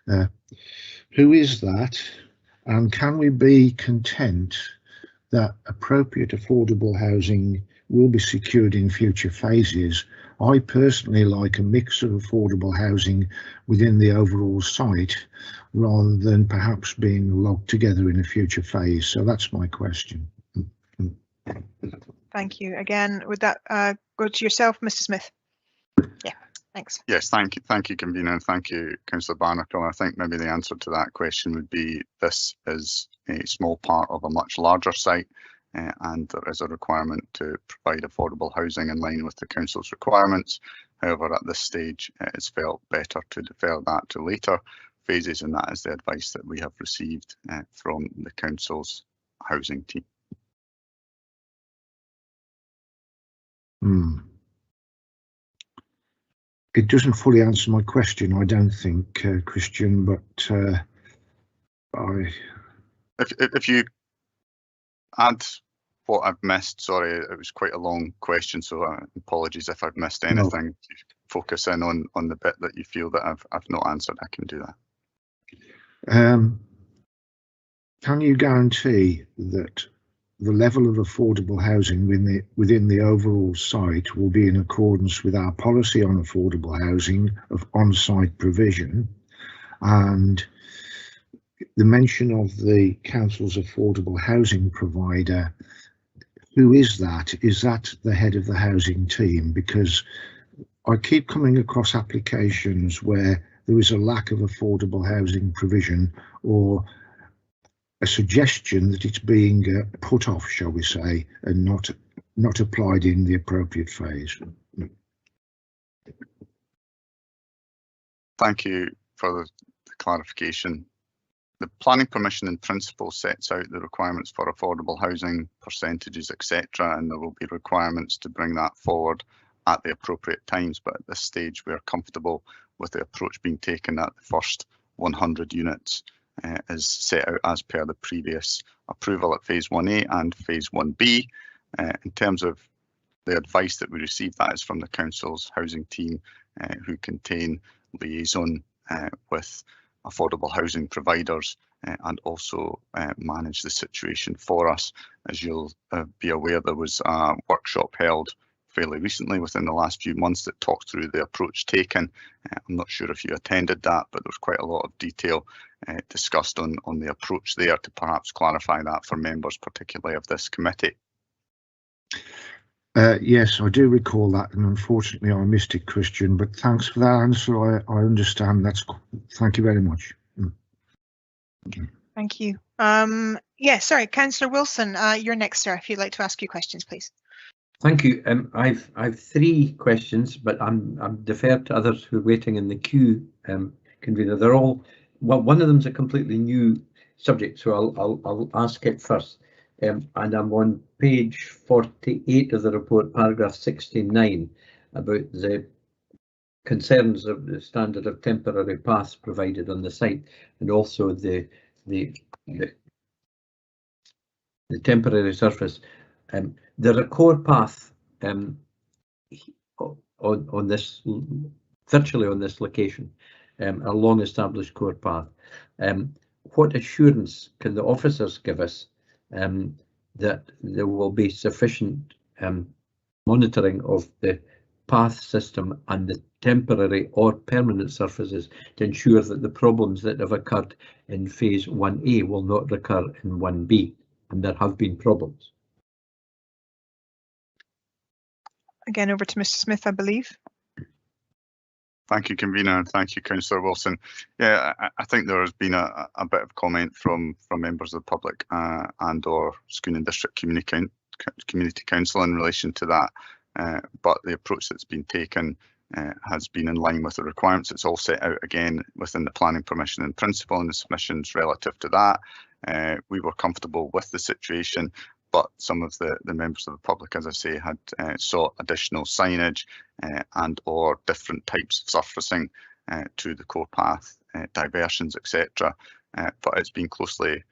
Who is that, and can we be content that appropriate affordable housing will be secured in future phases? I personally like a mix of affordable housing within the overall site rather than perhaps being locked together in a future phase. So that's my question. Thank you. Again, would that go to yourself, Mr. Smith? Yeah, thanks. Yes, thank you, convener, and thank you, Councillor Barnacle. I think maybe the answer to that question would be this is a small part of a much larger site, and there is a requirement to provide affordable housing in line with the council's requirements. However, at this stage, it's felt better to defer that to later phases, and that is the advice that we have received from the council's housing team. It doesn't fully answer my question, I don't think, Christian, but If you add what I've missed, sorry, it was quite a long question, so apologies if I've missed anything. No. Focus in on the bit that you feel that I've not answered, I can do that. Can you guarantee that the level of affordable housing within the overall site will be in accordance with our policy on affordable housing of on-site provision, and the mention of the council's affordable housing provider? Who is that? Is that the head of the housing team? Because I keep coming across applications where there is a lack of affordable housing provision, or a suggestion that it's being put off, shall we say, and not applied in the appropriate phase. Thank you for the clarification. The planning permission in principle sets out the requirements for affordable housing, percentages, etc., and there will be requirements to bring that forward at the appropriate times. But at this stage, we are comfortable with the approach being taken at the first 100 units as set out as per the previous approval at phase 1A and phase 1B. In terms of the advice that we received, that is from the council's housing team, who contain liaison with affordable housing providers and also manage the situation for us. As you'll be aware, there was a workshop held fairly recently within the last few months that talked through the approach taken. I'm not sure if you attended that, but there was quite a lot of detail discussed on the approach there to perhaps clarify that for members, particularly of this committee. Yes, I do recall that, and unfortunately I missed it, Christian, but thanks for that answer. I understand. Thank you very much. Thank you. Yes, sorry, Councillor Wilson, you're next, sir, if you'd like to ask your questions, please. Thank you. I've 3 questions, but I'm deferred to others who are waiting in the queue, convener. They're all, well, one of them's a completely new subject, so I'll ask it first. And I'm on page 48 of the report, paragraph 69, about the concerns of the standard of temporary paths provided on the site, and also the temporary surface. There's a core path on this, virtually on this location, a long established core path. What assurance can the officers give us that there will be sufficient monitoring of the path system and the temporary or permanent surfaces to ensure that the problems that have occurred in phase 1A will not recur in 1B, and there have been problems? Again, over to Mr. Smith, I believe. Thank you, convener, and thank you, Councillor Wilson. Yeah, I think there has been a bit of comment from members of the public and or Skoonan District Community Council in relation to that, but the approach that's been taken has been in line with the requirements. It's all set out again within the planning permission in principle and the submissions relative to that. We were comfortable with the situation, but some of the members of the public, as I say, had sought additional signage and or different types of surfacing to the core path, diversions, etc. But it's been closely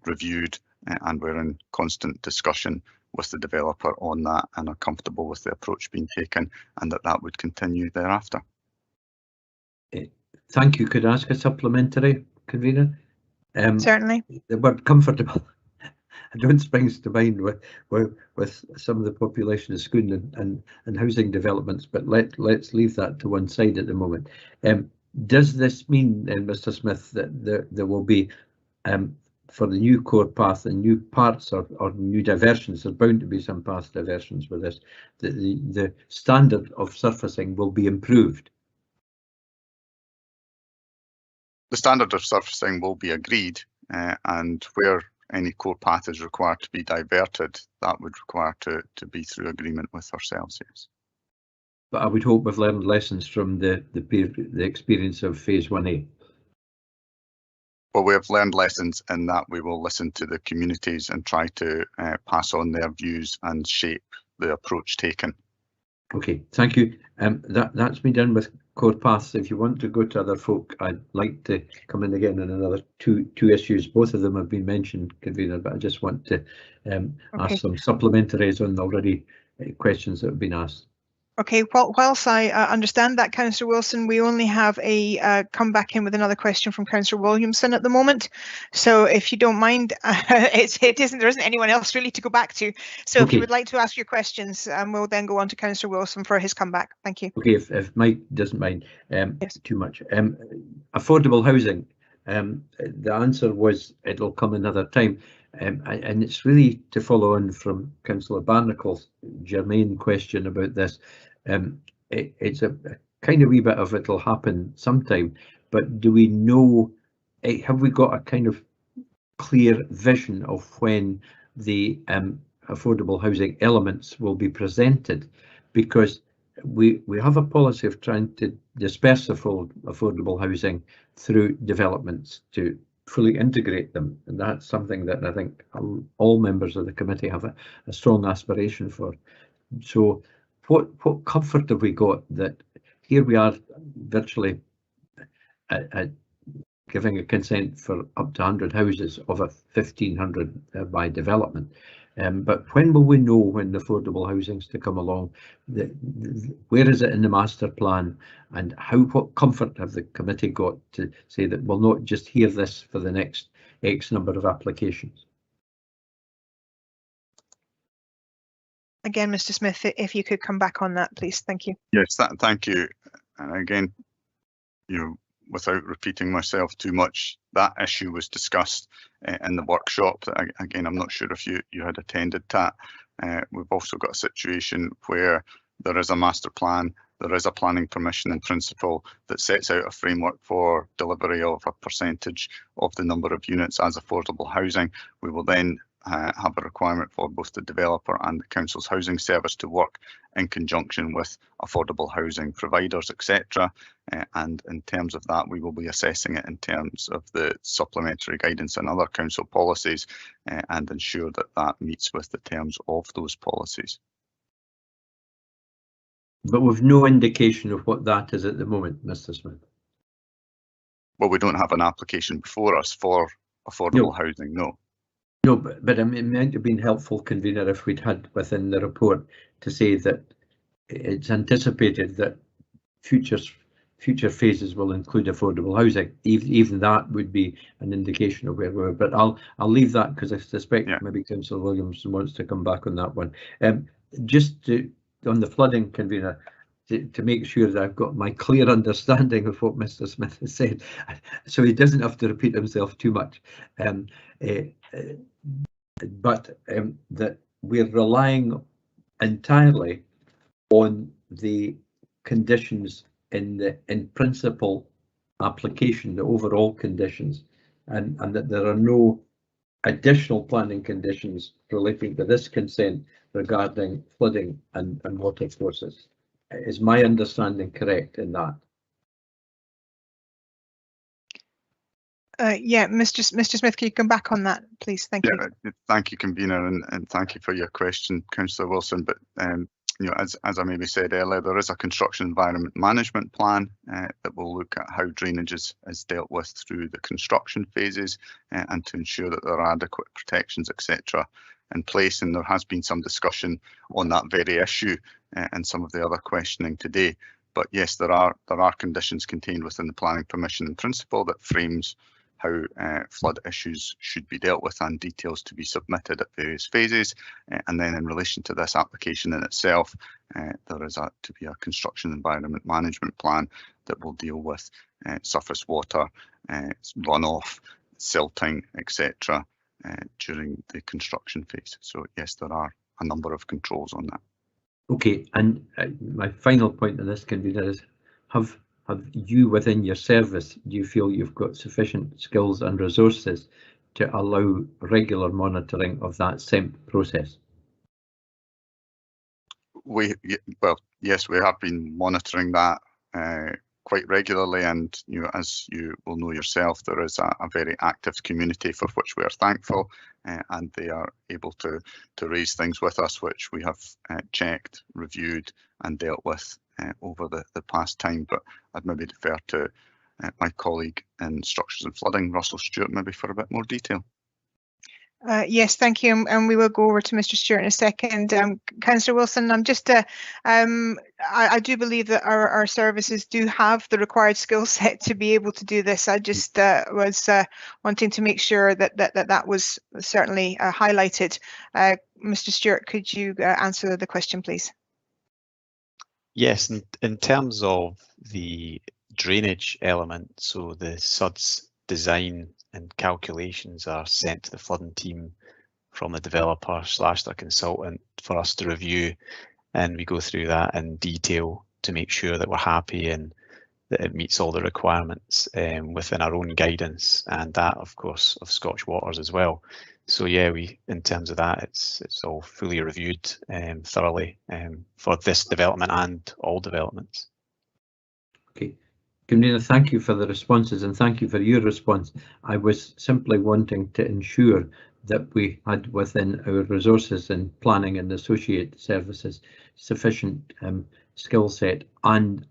reviewed and we're in constant discussion with the developer on that and are comfortable with the approach being taken and that would continue thereafter. Thank you. Could I ask a supplementary, convener? Certainly. The word comfortable I don't springs to mind with some of the population of Skoonan and housing developments, but let's leave that to one side at the moment. Does this mean, Mr. Smith, that there will be, for the new core path and new parts or new diversions, there's bound to be some path diversions with this, the standard of surfacing will be improved? The standard of surfacing will be agreed, and where any core path is required to be diverted, that would require to be through agreement with ourselves, yes. But I would hope we've learned lessons from the experience of phase 1A. Well, we have learned lessons in that we will listen to the communities and try to pass on their views and shape the approach taken. Okay, thank you. That's been done with core paths. If you want to go to other folk, I'd like to come in again on another two issues. Both of them have been mentioned, convener, but I just want to ask some supplementaries on already questions that have been asked. Okay, well, whilst I understand that, Councillor Wilson, we only have a come back in with another question from Councillor Williamson at the moment. So if you don't mind, there isn't anyone else really to go back to. So if you would like to ask your questions, we'll then go on to Councillor Wilson for his comeback. Thank you. Okay, if Mike doesn't mind yes. Too much. Affordable housing, the answer was it'll come another time. And it's really to follow on from Councillor Barnacle's germane question about this. It's a kind of wee bit of it'll happen sometime, but do we know, have we got a kind of clear vision of when the affordable housing elements will be presented, because we have a policy of trying to disperse affordable housing through developments to fully integrate them, and that's something that I think all members of the committee have a strong aspiration for. So what comfort have we got that here we are virtually giving a consent for up to 100 houses of a 1500 by development, but when will we know when the affordable housing's to come along? Where is it in the master plan, and what comfort have the committee got to say that we'll not just hear this for the next X number of applications? Again, Mr. Smith, if you could come back on that, please. Thank you. Yes, thank you. And again, without repeating myself too much, that issue was discussed in the workshop. Again, I'm not sure if you had attended that. We've also got a situation where there is a master plan, there is a planning permission in principle that sets out a framework for delivery of a percentage of the number of units as affordable housing. We will then have a requirement for both the developer and the council's housing service to work in conjunction with affordable housing providers, etc. And in terms of that, we will be assessing it in terms of the supplementary guidance and other council policies and ensure that that meets with the terms of those policies. But we've no indication of what that is at the moment, Mr. Smith. Well, we don't have an application before us for affordable housing, no. No, but it might have been helpful, convener, if we'd had within the report to say that it's anticipated that future phases will include affordable housing. Even that would be an indication of where we are. But I'll leave that because I suspect maybe Councillor Williamson wants to come back on that one. Just on the flooding, convener, to make sure that I've got my clear understanding of what Mr. Smith has said, so he doesn't have to repeat himself too much. But that we're relying entirely on the conditions in principle application, the overall conditions, and that there are no additional planning conditions relating to this consent regarding flooding and water courses. Is my understanding correct in that? Yeah, Mr. Smith, can you come back on that, please? Thank you. Thank you, convener, and thank you for your question, Councillor Wilson. But as I maybe said earlier, there is a construction environment management plan that will look at how drainage is dealt with through the construction phases and to ensure that there are adequate protections, etc., in place. And there has been some discussion on that very issue and some of the other questioning today. But yes, there are conditions contained within the planning permission in principle that frames how flood issues should be dealt with and details to be submitted at various phases. And then in relation to this application in itself, there is to be a construction environment management plan that will deal with surface water, runoff, silting, etc. During the construction phase. So yes, there are a number of controls on that. Okay, and my final point on this, convener, is have you within your service, do you feel you've got sufficient skills and resources to allow regular monitoring of that SEMP process? Well, yes, we have been monitoring that quite regularly, and as you will know yourself, there is a very active community for which we are thankful, and they are able to raise things with us which we have checked, reviewed and dealt with over the past time. But I'd maybe defer to my colleague in Structures and Flooding, Russell Stewart, maybe for a bit more detail. Yes, thank you, and we will go over to Mr. Stewart in a second. Councillor Wilson, I'm just I do believe that our services do have the required skill set to be able to do this. I just was wanting to make sure that was certainly highlighted. Mr. Stewart, could you answer the question, please? Yes, in terms of the drainage element, so the Suds design and calculations are sent to the flooding team from the developer / their consultant for us to review, and we go through that in detail to make sure that we're happy and that it meets all the requirements within our own guidance and that, of course, of Scottish Waters as well. So yeah, in terms of that, it's all fully reviewed thoroughly for this development and all developments. Okay, Convener, thank you for the responses and thank you for your response. I was simply wanting to ensure that we had within our resources and planning and associate services sufficient skill set and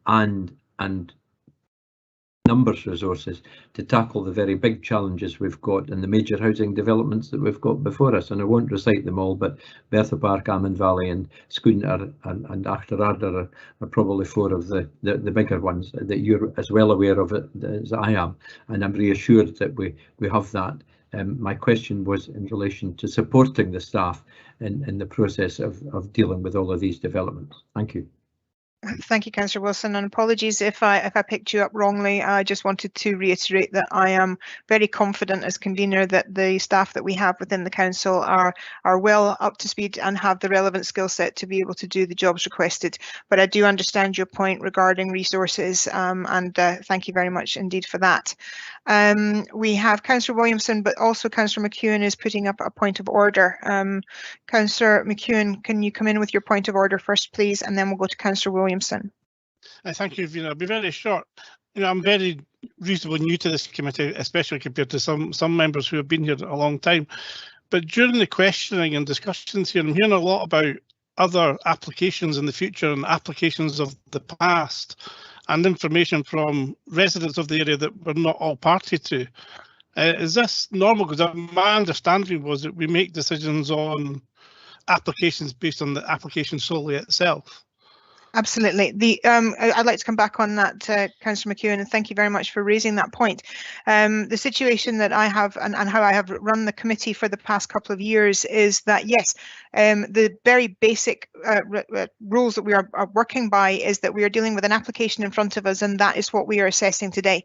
numbers resources to tackle the very big challenges we've got in the major housing developments that we've got before us. And I won't recite them all, but Bertha Park, Almond Valley and Scoonter and Achterarder are probably four of the bigger ones that you're as well aware of it as I am. And I'm reassured that we have that. My question was in relation to supporting the staff in the process of dealing with all of these developments. Thank you. Thank you, Councillor Wilson, and apologies if I picked you up wrongly. I just wanted to reiterate that I am very confident as convener that the staff that we have within the council are well up to speed and have the relevant skill set to be able to do the jobs requested. But I do understand your point regarding resources, and thank you very much indeed for that. We have Councillor Williamson, but also Councillor McEwen is putting up a point of order. Councillor McEwen, can you come in with your point of order first, please, and then we'll go to Councillor Williamson. Thank you, Vina. I'll be very short. I'm very reasonably new to this committee, especially compared to some members who have been here a long time. But during the questioning and discussions here, I'm hearing a lot about other applications in the future and applications of the past and information from residents of the area that we're not all party to. Is this normal? Because my understanding was that we make decisions on applications based on the application solely itself. Absolutely. I'd like to come back on that, Councillor McEwen, and thank you very much for raising that point. The situation that I have and how I have run the committee for the past couple of years is that, yes, the very basic rules that we are working by is that we are dealing with an application in front of us, and that is what we are assessing today.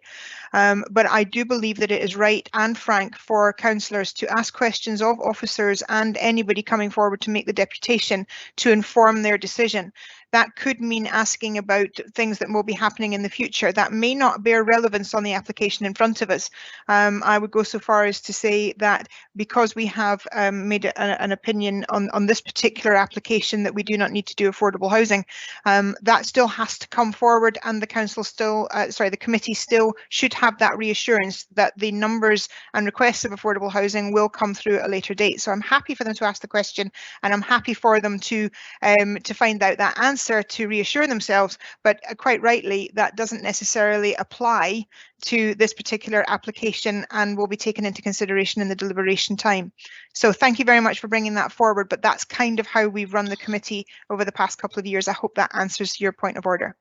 But I do believe that it is right and frank for councillors to ask questions of officers and anybody coming forward to make the deputation to inform their decision. That could mean asking about things that will be happening in the future that may not bear relevance on the application in front of us. I would go so far as to say that because we have made an opinion on this particular application that we do not need to do affordable housing, that still has to come forward, and the council still, the committee still should have that reassurance that the numbers and requests of affordable housing will come through at a later date. So I'm happy for them to ask the question, and I'm happy for them to find out that answer to reassure themselves, but quite rightly that doesn't necessarily apply to this particular application and will be taken into consideration in the deliberation time. So thank you very much for bringing that forward, but that's kind of how we've run the committee over the past couple of years. I hope that answers your point of order.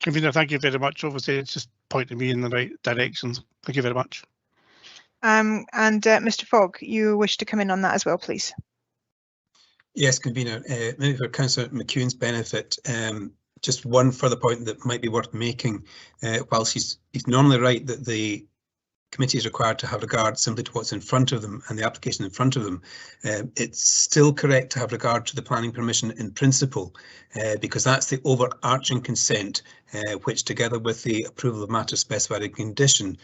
Convener, thank you very much. Obviously it's just pointing me in the right directions. Thank you very much. And Mr. Fogg, you wish to come in on that as well, please. Yes, Convener, maybe for Councillor McEwen's benefit, just one further point that might be worth making. Whilst he's normally right that the committee is required to have regard simply to what's in front of them and the application in front of them, it's still correct to have regard to the planning permission in principle, because that's the overarching consent, which together with the approval of matters specified in condition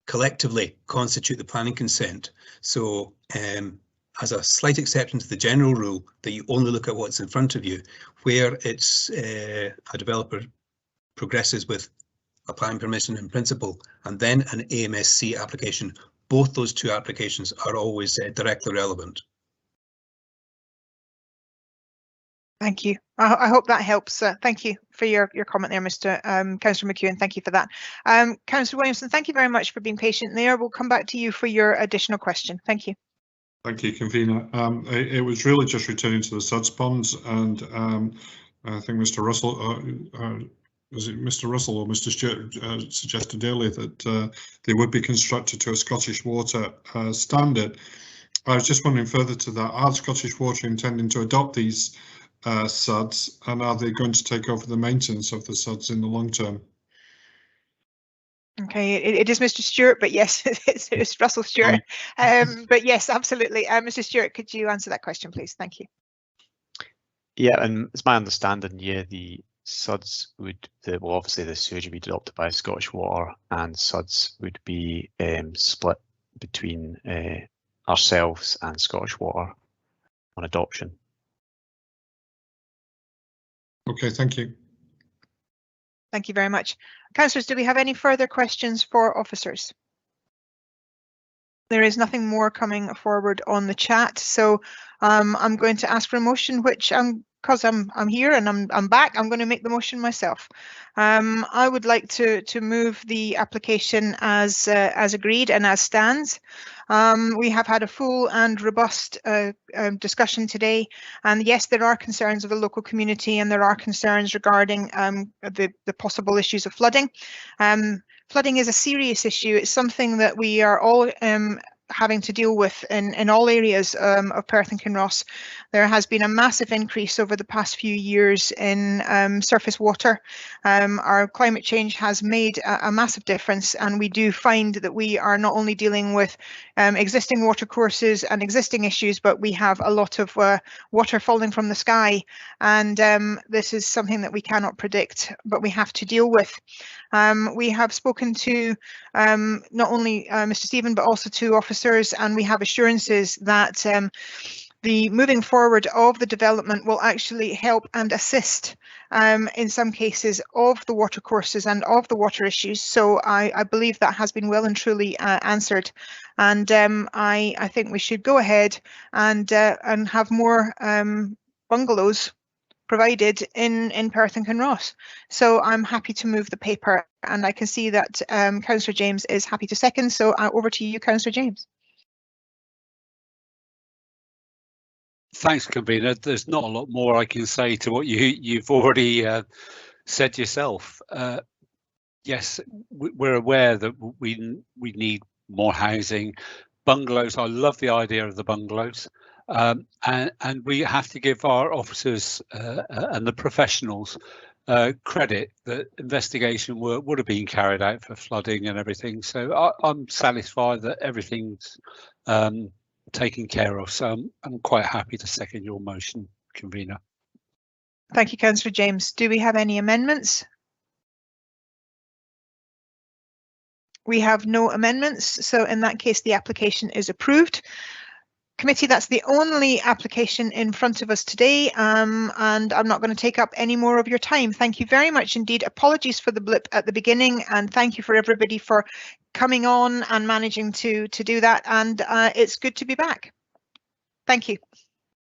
collectively constitute the planning consent. So as a slight exception to the general rule that you only look at what's in front of you, where it's a developer progresses with a planning permission in principle and then an AMSC application, both those two applications are always directly relevant. Thank you. I hope that helps. Thank you for your comment there, Mr. Councillor McEwen. Thank you for that. Councillor Williamson, thank you very much for being patient there. We'll come back to you for your additional question. Thank you. Thank you, Convener. It was really just returning to the Suds ponds, and I think Mr. Russell, was it Mr. Russell or Mr. Stewart suggested earlier that they would be constructed to a Scottish Water standard. I was just wondering further to that, are Scottish Water intending to adopt these Suds, and are they going to take over the maintenance of the Suds in the long term? Okay, it is Mr. Stewart, but yes, it's Russell Stewart. But yes, absolutely. Mr. Stewart, could you answer that question, please? Thank you. Yeah, and it's my understanding, yeah, the Suds would, well, obviously the sewage would be adopted by Scottish Water, and Suds would be split between ourselves and Scottish Water on adoption. Okay, thank you. Thank you very much. Councillors, do we have any further questions for officers? There is nothing more coming forward on the chat, so I'm going to ask for a motion, which because I'm here and I'm back, I'm going to make the motion myself. I would like to move the application as agreed and as stands. We have had a full and robust discussion today, and yes, there are concerns of the local community and there are concerns regarding the possible issues of flooding. Flooding is a serious issue. It's something that we are all having to deal with in all areas of Perth and Kinross. There has been a massive increase over the past few years in surface water. Our climate change has made a massive difference, and we do find that we are not only dealing with existing water courses and existing issues, but we have a lot of water falling from the sky, and this is something that we cannot predict, but we have to deal with. We have spoken to not only Mr. Stephen, but also to officers, and we have assurances that the moving forward of the development will actually help and assist in some cases of the water courses and of the water issues. So I believe that has been well and truly answered, and I think we should go ahead and have more bungalows provided in Perth and Kinross. So I'm happy to move the paper, and I can see that Councillor James is happy to second. So over to you, Councillor James. Thanks, Convener. There's not a lot more I can say to what you've already said yourself. Yes, we're aware that we need more housing. Bungalows, I love the idea of the bungalows. And we have to give our officers and the professionals credit that investigation work would have been carried out for flooding and everything. So I'm satisfied that everything's taken care of. So I'm quite happy to second your motion, Convener. Thank you, Councillor James. Do we have any amendments? We have no amendments, so in that case the application is approved. Committee, that's the only application in front of us today, and I'm not going to take up any more of your time. Thank you very much indeed. Apologies for the blip at the beginning, and thank you for everybody for coming on and managing to do that, and it's good to be back. Thank you.